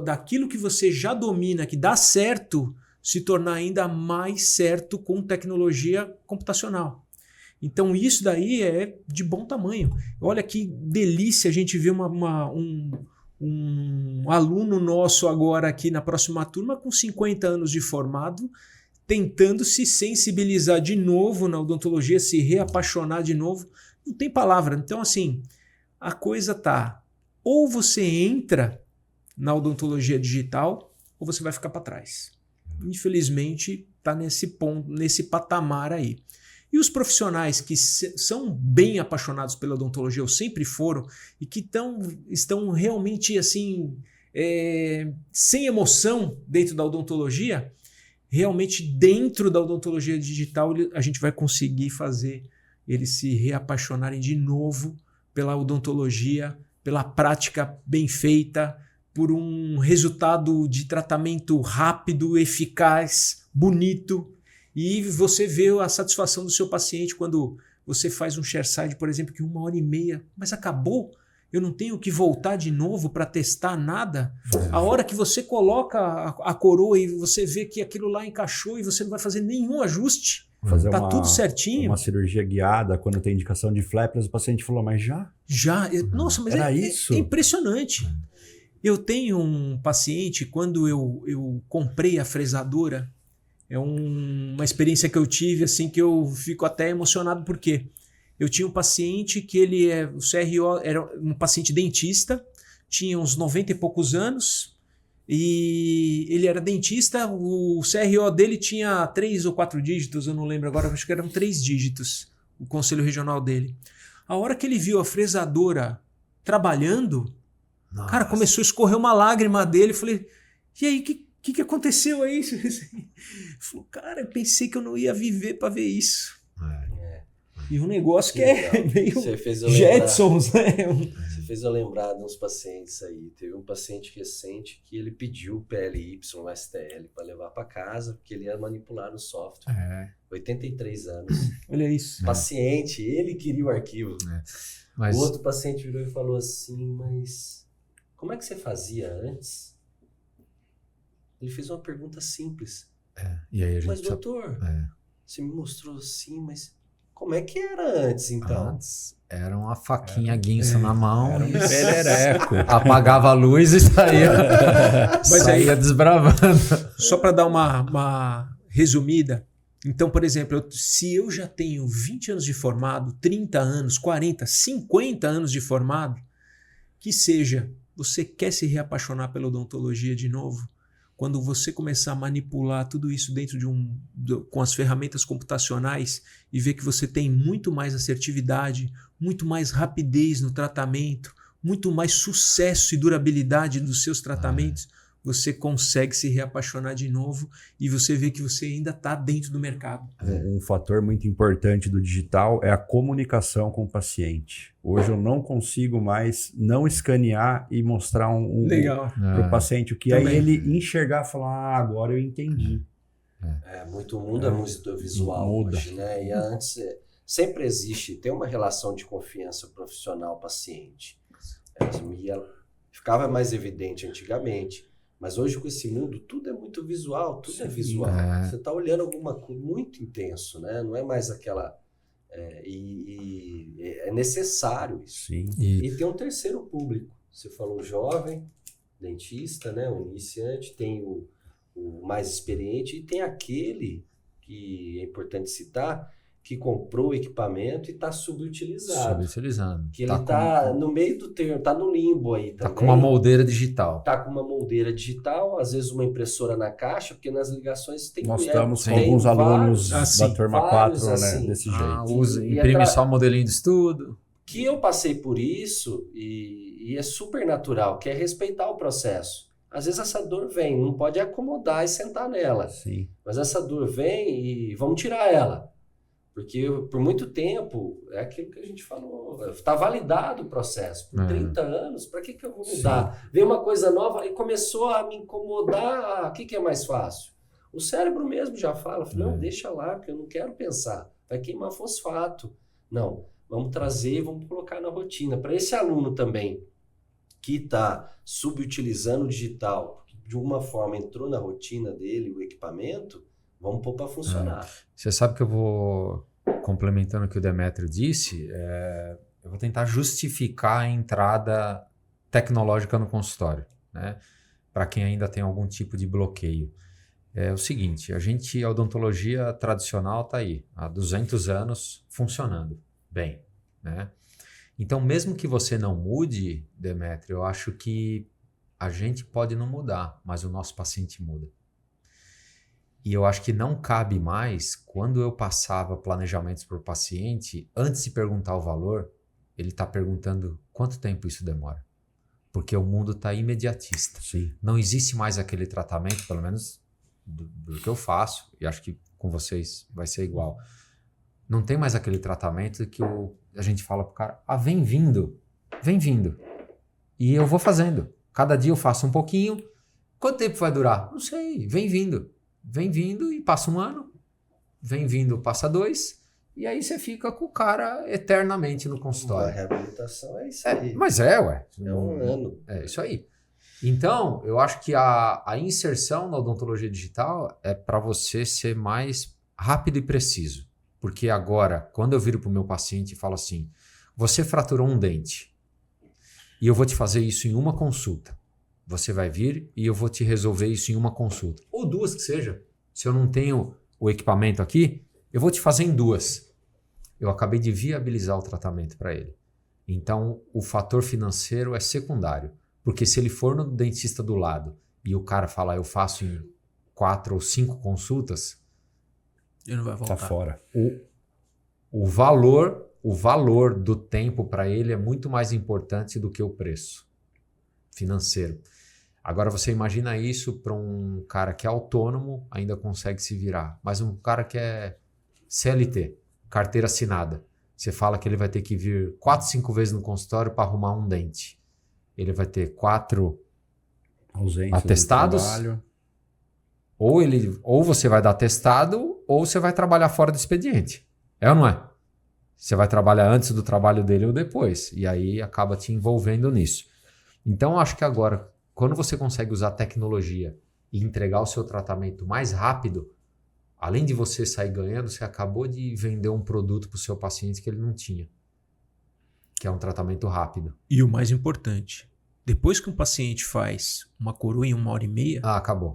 daquilo que você já domina, que dá certo, se tornar ainda mais certo com tecnologia computacional. Então isso daí é de bom tamanho. Olha que delícia a gente ver um aluno nosso agora aqui na próxima turma com 50 anos de formado, tentando se sensibilizar de novo na odontologia, se reapaixonar de novo. Não tem palavra. Então assim, a coisa tá, ou você entra na odontologia digital ou você vai ficar para trás. Infelizmente está nesse ponto, nesse patamar aí. E os profissionais que são bem apaixonados pela odontologia, ou sempre foram, e que estão realmente assim, sem emoção dentro da odontologia, realmente dentro da odontologia digital a gente vai conseguir fazer eles se reapaixonarem de novo pela odontologia, pela prática bem feita, por um resultado de tratamento rápido, eficaz, bonito. E você vê a satisfação do seu paciente quando você faz um chairside, por exemplo, que 1h30, mas acabou, eu não tenho que voltar de novo para testar nada. A hora que você coloca a coroa e você vê que aquilo lá encaixou e você não vai fazer nenhum ajuste, tá tudo certinho. Uma cirurgia guiada, quando tem indicação de flapless, o paciente falou, mas já? Nossa, mas isso? É impressionante. Eu tenho um paciente, quando eu comprei a fresadora, é uma experiência que eu tive, assim, que eu fico até emocionado, porque eu tinha um paciente que o CRO era um paciente dentista, tinha uns 90 e poucos anos, e ele era dentista, o CRO dele tinha 3 ou 4 dígitos, eu não lembro agora, acho que eram 3 dígitos, o conselho regional dele. A hora que ele viu a fresadora trabalhando, Nossa. Cara, começou a escorrer uma lágrima dele, eu falei, e aí, o que aconteceu aí? Ele falou, cara, eu pensei que eu não ia viver para ver isso. E um negócio que é meio Jetsons, né? Você fez eu lembrar de uns pacientes aí. Teve um paciente recente que ele pediu o PLY, o STL, para levar para casa, porque ele ia manipular no software. 83 anos. Olha isso. Paciente, ele queria o arquivo. Mas... O outro paciente virou e falou assim, mas como é que você fazia antes? Ele fez uma pergunta simples. E aí a gente mas doutor, você me mostrou assim, mas como é que era antes então? Antes era uma faquinha guinça na mão. Era um perereco. Apagava a luz e saía desbravando. Só para dar uma resumida. Então, por exemplo, se eu já tenho 20 anos de formado, 30 anos, 40, 50 anos de formado, que seja, você quer se reapaixonar pela odontologia de novo? Quando você começar a manipular tudo isso dentro com as ferramentas computacionais e ver que você tem muito mais assertividade, muito mais rapidez no tratamento, muito mais sucesso e durabilidade dos seus tratamentos, você consegue se reapaixonar de novo e você vê que você ainda está dentro do mercado. Um fator muito importante do digital é a comunicação com o paciente. Hoje eu não consigo mais não escanear e mostrar Legal. para o paciente o que Também. aí ele enxergar e falar, agora eu entendi. O mundo é muito visual Muda. hoje, né? E antes sempre existe, tem uma relação de confiança profissional-paciente. Ficava mais evidente antigamente, mas hoje com esse mundo tudo é muito visual, tudo é visual. Você está olhando alguma coisa muito intenso, né? Não é mais aquela... é necessário isso. Sim. E tem um terceiro público. Você falou jovem, dentista, né? O iniciante, tem o mais experiente e tem aquele que é importante citar, que comprou o equipamento e está subutilizado. Subutilizando. Que ele está no meio do termo, está no limbo aí também. Está com uma moldeira digital. Está com uma moldeira digital, às vezes uma impressora na caixa, porque nas ligações tem... Nós estamos com alguns alunos da turma 4, né, desse jeito. Imprime só o modelinho de estudo. Que eu passei por isso e é super natural, que é respeitar o processo. Às vezes essa dor vem, não pode acomodar e sentar nela. Sim. Mas essa dor vem e vamos tirar ela. Porque por muito tempo, é aquilo que a gente falou, está validado o processo. Por 30 anos, para que eu vou mudar? Sim. Veio uma coisa nova e começou a me incomodar. O que é mais fácil? O cérebro mesmo já fala, não, deixa lá, porque eu não quero pensar. Vai queimar fosfato. Não, vamos trazer, vamos colocar na rotina. Para esse aluno também, que está subutilizando o digital, de alguma forma entrou na rotina dele o equipamento, vamos pôr para funcionar. Você sabe que eu vou, complementando o que o Demetrio disse, eu vou tentar justificar a entrada tecnológica no consultório, né? Para quem ainda tem algum tipo de bloqueio. É o seguinte, a odontologia tradicional está aí, há 200 anos funcionando bem, né? Então, mesmo que você não mude, Demetrio, eu acho que a gente pode não mudar, mas o nosso paciente muda. E eu acho que não cabe mais, quando eu passava planejamentos para o paciente, antes de perguntar o valor, ele está perguntando quanto tempo isso demora. Porque o mundo está imediatista. Sim. Não existe mais aquele tratamento, pelo menos do que eu faço, e acho que com vocês vai ser igual. Não tem mais aquele tratamento que a gente fala pro cara, vem vindo. E eu vou fazendo. Cada dia eu faço um pouquinho. Quanto tempo vai durar? Não sei, vem vindo e passa um ano, vem vindo, passa 2, e aí você fica com o cara eternamente no consultório. A reabilitação é isso aí. Mas É um ano. É isso aí. Então, eu acho que a inserção na odontologia digital é para você ser mais rápido e preciso. Porque agora, quando eu viro para o meu paciente e falo assim, você fraturou um dente e eu vou te fazer isso em uma consulta. Você vai vir e eu vou te resolver isso em uma consulta. Ou 2 que seja. Se eu não tenho o equipamento aqui, eu vou te fazer em 2. Eu acabei de viabilizar o tratamento para ele. Então, o fator financeiro é secundário. Porque se ele for no dentista do lado e o cara falar, eu faço em 4 ou 5 consultas, ele não vai voltar. Tá fora. O valor do tempo para ele é muito mais importante do que o preço financeiro. Agora você imagina isso para um cara que é autônomo, ainda consegue se virar. Mas um cara que é CLT, carteira assinada, você fala que ele vai ter que vir 4, 5 vezes no consultório para arrumar um dente. Ele vai ter 4 atestados. Ou você vai dar atestado, ou você vai trabalhar fora do expediente. É ou não é? Você vai trabalhar antes do trabalho dele ou depois. E aí acaba te envolvendo nisso. Então, acho que agora, quando você consegue usar tecnologia e entregar o seu tratamento mais rápido, além de você sair ganhando, você acabou de vender um produto para o seu paciente que ele não tinha, que é um tratamento rápido. E o mais importante, depois que um paciente faz uma coroa em 1h30, acabou.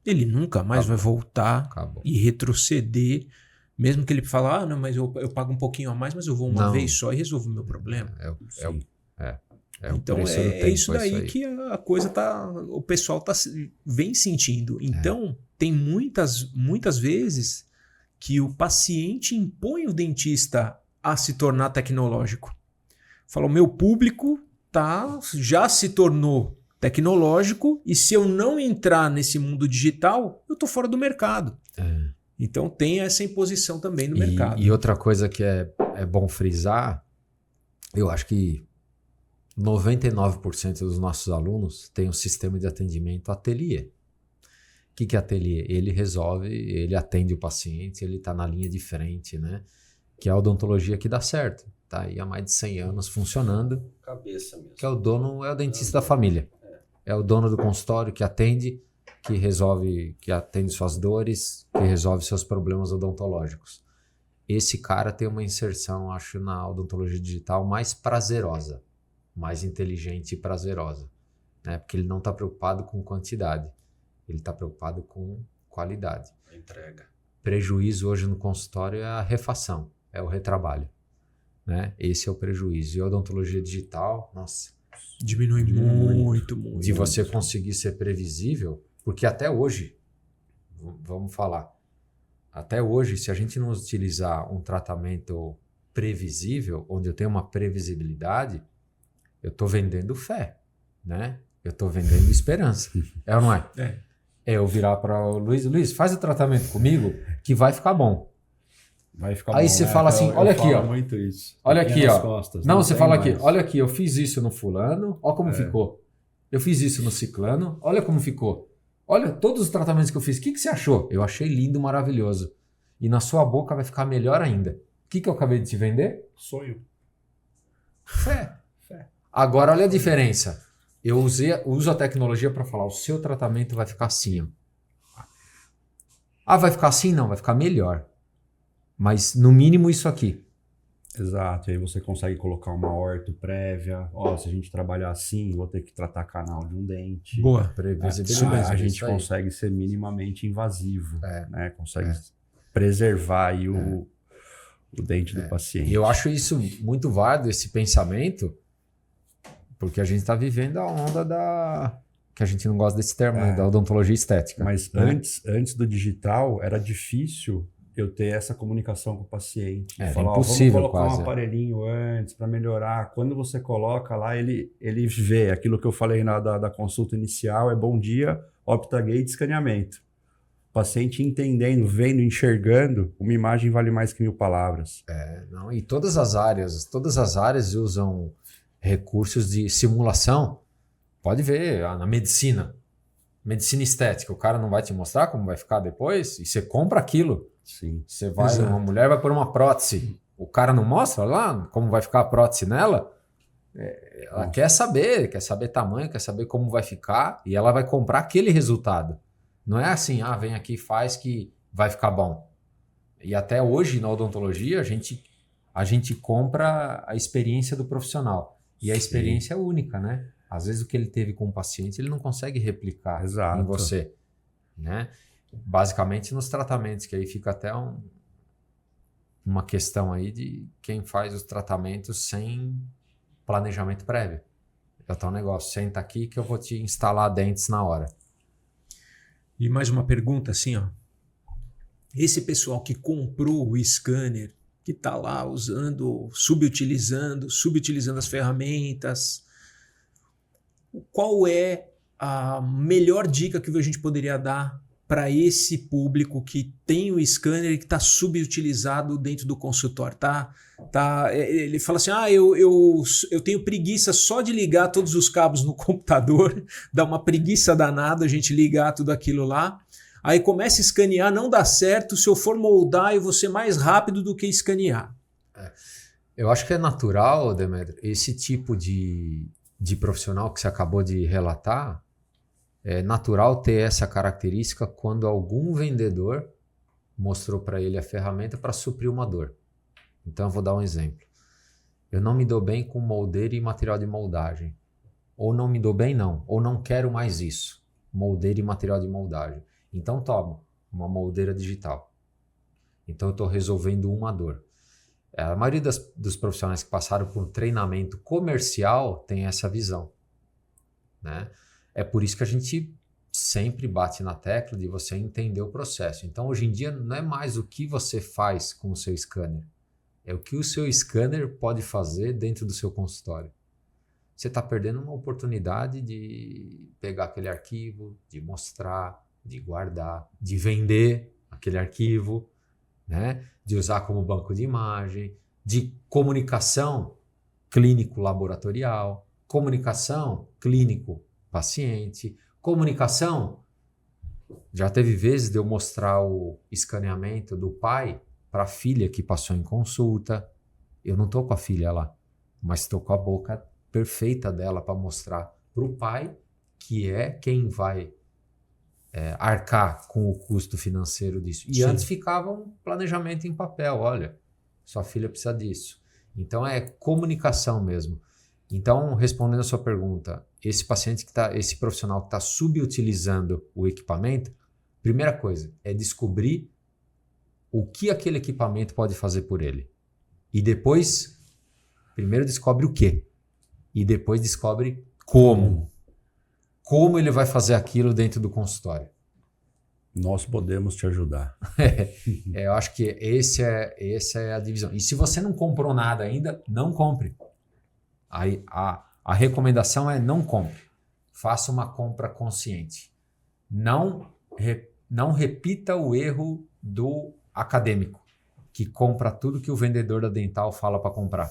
Ele nunca mais vai voltar e retroceder, mesmo que ele fale, não, mas eu pago um pouquinho a mais, mas eu vou uma vez só e resolvo o meu problema. Então é isso daí que a coisa o pessoal vem sentindo. Então tem muitas vezes que o paciente impõe o dentista a se tornar tecnológico. Fala, o meu público já se tornou tecnológico, e se eu não entrar nesse mundo digital, eu estou fora do mercado. Então tem essa imposição também no mercado. E outra coisa que é bom frisar, eu acho que 99% dos nossos alunos têm um sistema de atendimento ateliê. O que é ateliê? Ele resolve, ele atende o paciente, ele está na linha de frente, né? Que é a odontologia que dá certo. Tá aí há mais de 100 anos funcionando. Cabeça mesmo. Que é o dono, é o dentista da família. É o dono do consultório que atende, que resolve, que atende suas dores, que resolve seus problemas odontológicos. Esse cara tem uma inserção, acho, na odontologia digital mais prazerosa, mais inteligente e prazerosa, né? Porque ele não está preocupado com quantidade, ele está preocupado com qualidade. A entrega. Prejuízo hoje no consultório é a refação, é o retrabalho, né? Esse é o prejuízo. E a odontologia digital, nossa, Diminui muito. de você conseguir ser previsível, porque até hoje, vamos falar, até hoje, se a gente não utilizar um tratamento previsível, onde eu tenho uma previsibilidade, eu estou vendendo fé, né? Eu estou vendendo esperança. É ou não é? É eu virar para o Luiz, faz o tratamento comigo que vai ficar bom. Vai ficar Aí bom, você né? fala assim, olha aqui, ó. Muito isso. Olha aqui, ó. Costas, Não, você tem fala mais. aqui, olha aqui, eu fiz isso no fulano, olha como ficou. Eu fiz isso no ciclano, olha como ficou. Olha todos os tratamentos que eu fiz, o que você achou? Eu achei lindo, maravilhoso. E na sua boca vai ficar melhor ainda. O que eu acabei de te vender? Sonho. Fé. Agora olha a diferença. Eu uso a tecnologia para falar, o seu tratamento vai ficar assim, ó. Ah, vai ficar assim? Não, vai ficar melhor. Mas no mínimo isso aqui. Exato, e aí você consegue colocar uma orto prévia. Ó, se a gente trabalhar assim, vou ter que tratar canal de um dente. Boa. Previsibilidade. A gente isso aí. consegue ser minimamente invasivo, É. né? Consegue preservar aí o dente do paciente. E eu acho isso muito válido, esse pensamento, porque a gente está vivendo a onda da... que a gente não gosta desse termo, né? Da odontologia estética. Mas antes do digital, era difícil eu ter essa comunicação com o paciente. Era Falar, impossível, vamos colocar quase. um aparelhinho antes para melhorar. Quando você coloca lá, ele vê aquilo que eu falei da consulta inicial, é bom dia, OptaGate, escaneamento. O paciente entendendo, vendo, enxergando, uma imagem vale mais que 1000 palavras. Não, e todas as áreas usam recursos de simulação. Pode ver, na medicina estética, o cara não vai te mostrar como vai ficar depois, e você compra aquilo. Sim. Você vai, Exato. uma mulher vai pôr uma prótese, o cara não mostra lá como vai ficar a prótese nela. Ela quer saber tamanho, quer saber como vai ficar, e ela vai comprar aquele resultado. Não é assim, vem aqui e faz que vai ficar bom. E até hoje na odontologia a gente compra a experiência do profissional. E a experiência é única, né? Às vezes o que ele teve com o paciente ele não consegue replicar Exato. em você, né? Basicamente nos tratamentos, que aí fica até uma questão aí de quem faz os tratamentos sem planejamento prévio. É o tal negócio, senta aqui que eu vou te instalar dentes na hora. E mais uma pergunta assim, ó. Esse pessoal que comprou o scanner, que está lá usando, subutilizando as ferramentas, qual é a melhor dica que a gente poderia dar para esse público que tem o scanner e que está subutilizado dentro do consultório? Ele fala assim, eu tenho preguiça só de ligar todos os cabos no computador, dá uma preguiça danada a gente ligar tudo aquilo lá, aí começa a escanear, não dá certo, se eu for moldar eu vou ser mais rápido do que escanear. Eu acho que é natural, Demetrio, esse tipo de profissional que você acabou de relatar, é natural ter essa característica quando algum vendedor mostrou para ele a ferramenta para suprir uma dor. Então eu vou dar um exemplo. Eu não me dou bem com moldeira e material de moldagem. Ou não me dou bem não, ou não quero mais isso. Moldeira e material de moldagem. Então tomo uma moldeira digital. Então eu estou resolvendo uma dor. A maioria dos profissionais que passaram por um treinamento comercial tem essa visão, né? É por isso que a gente sempre bate na tecla de você entender o processo. Então, hoje em dia, não é mais o que você faz com o seu scanner. É o que o seu scanner pode fazer dentro do seu consultório. você está perdendo uma oportunidade de pegar aquele arquivo, de mostrar, de guardar, de vender aquele arquivo, né? De usar como banco de imagem, de comunicação clínico-laboratorial, comunicação clínico-paciente, comunicação. Já teve vezes de eu mostrar o escaneamento do pai para a filha que passou em consulta. Eu não estou com a filha lá, mas estou com a boca perfeita dela para mostrar para o pai, que é quem vai arcar com o custo financeiro disso. E antes ficava um planejamento em papel, olha, sua filha precisa disso. Então é comunicação mesmo. Então, respondendo a sua pergunta, esse profissional que está subutilizando o equipamento, primeira coisa é descobrir o que aquele equipamento pode fazer por ele. E depois, primeiro descobre o quê? E depois descobre como. Como ele vai fazer aquilo dentro do consultório. Nós podemos te ajudar. Eu acho que essa é a divisão. E se você não comprou nada ainda, não compre. A recomendação é não compre. Faça uma compra consciente. Não repita o erro do acadêmico, que compra tudo que o vendedor da Dental fala para comprar.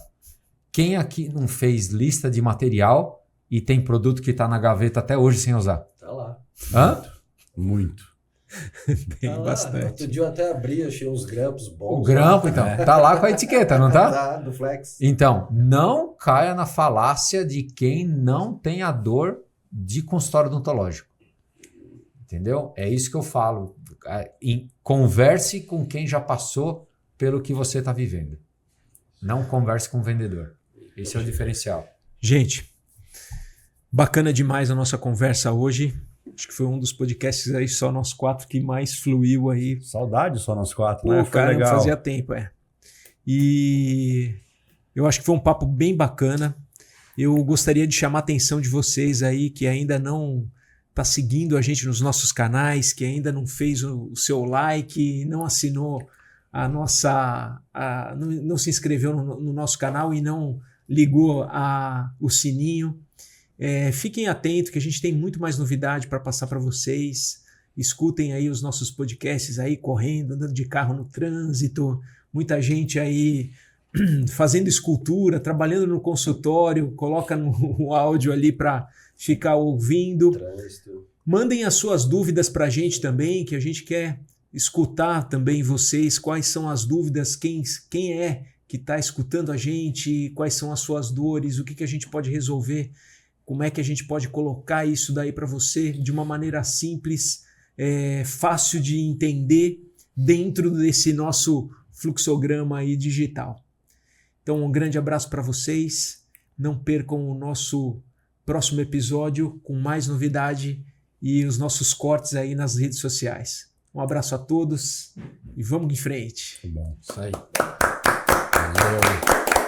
Quem aqui não fez lista de material e tem produto que está na gaveta até hoje sem usar? Tá lá. Hã? Muito. Tem Tá lá. bastante. Outro dia eu até abri, achei uns grampos bons. O grampo, então. Tá lá com a etiqueta, não tá? Tá, do Flex. Então, não caia na falácia de quem não tem a dor de consultório odontológico. Entendeu? É isso que eu falo. Converse com quem já passou pelo que você está vivendo. Não converse com o vendedor. Esse é o diferencial. Gente, bacana demais a nossa conversa hoje. Acho que foi um dos podcasts aí, só nós 4, que mais fluiu aí. Saudade só nós 4, Pô, né? Foi cara, legal. fazia tempo, E eu acho que foi um papo bem bacana. Eu gostaria de chamar a atenção de vocês aí que ainda não está seguindo a gente nos nossos canais, que ainda não fez o seu like, não assinou a nossa... não se inscreveu no nosso canal e não ligou o sininho. Fiquem atentos que a gente tem muito mais novidade para passar para vocês. Escutem aí os nossos podcasts aí correndo, andando de carro no trânsito, muita gente aí fazendo escultura, trabalhando no consultório, coloca no áudio ali para ficar ouvindo. Trânsito. Mandem as suas dúvidas para a gente também, que a gente quer escutar também vocês, quais são as dúvidas, quem é que está escutando a gente, quais são as suas dores, o que a gente pode resolver. Como é que a gente pode colocar isso daí para você de uma maneira simples, fácil de entender dentro desse nosso fluxograma aí digital. Então, um grande abraço para vocês. Não percam o nosso próximo episódio com mais novidade e os nossos cortes aí nas redes sociais. Um abraço a todos e vamos em frente. Tá bom. Isso aí. Valeu.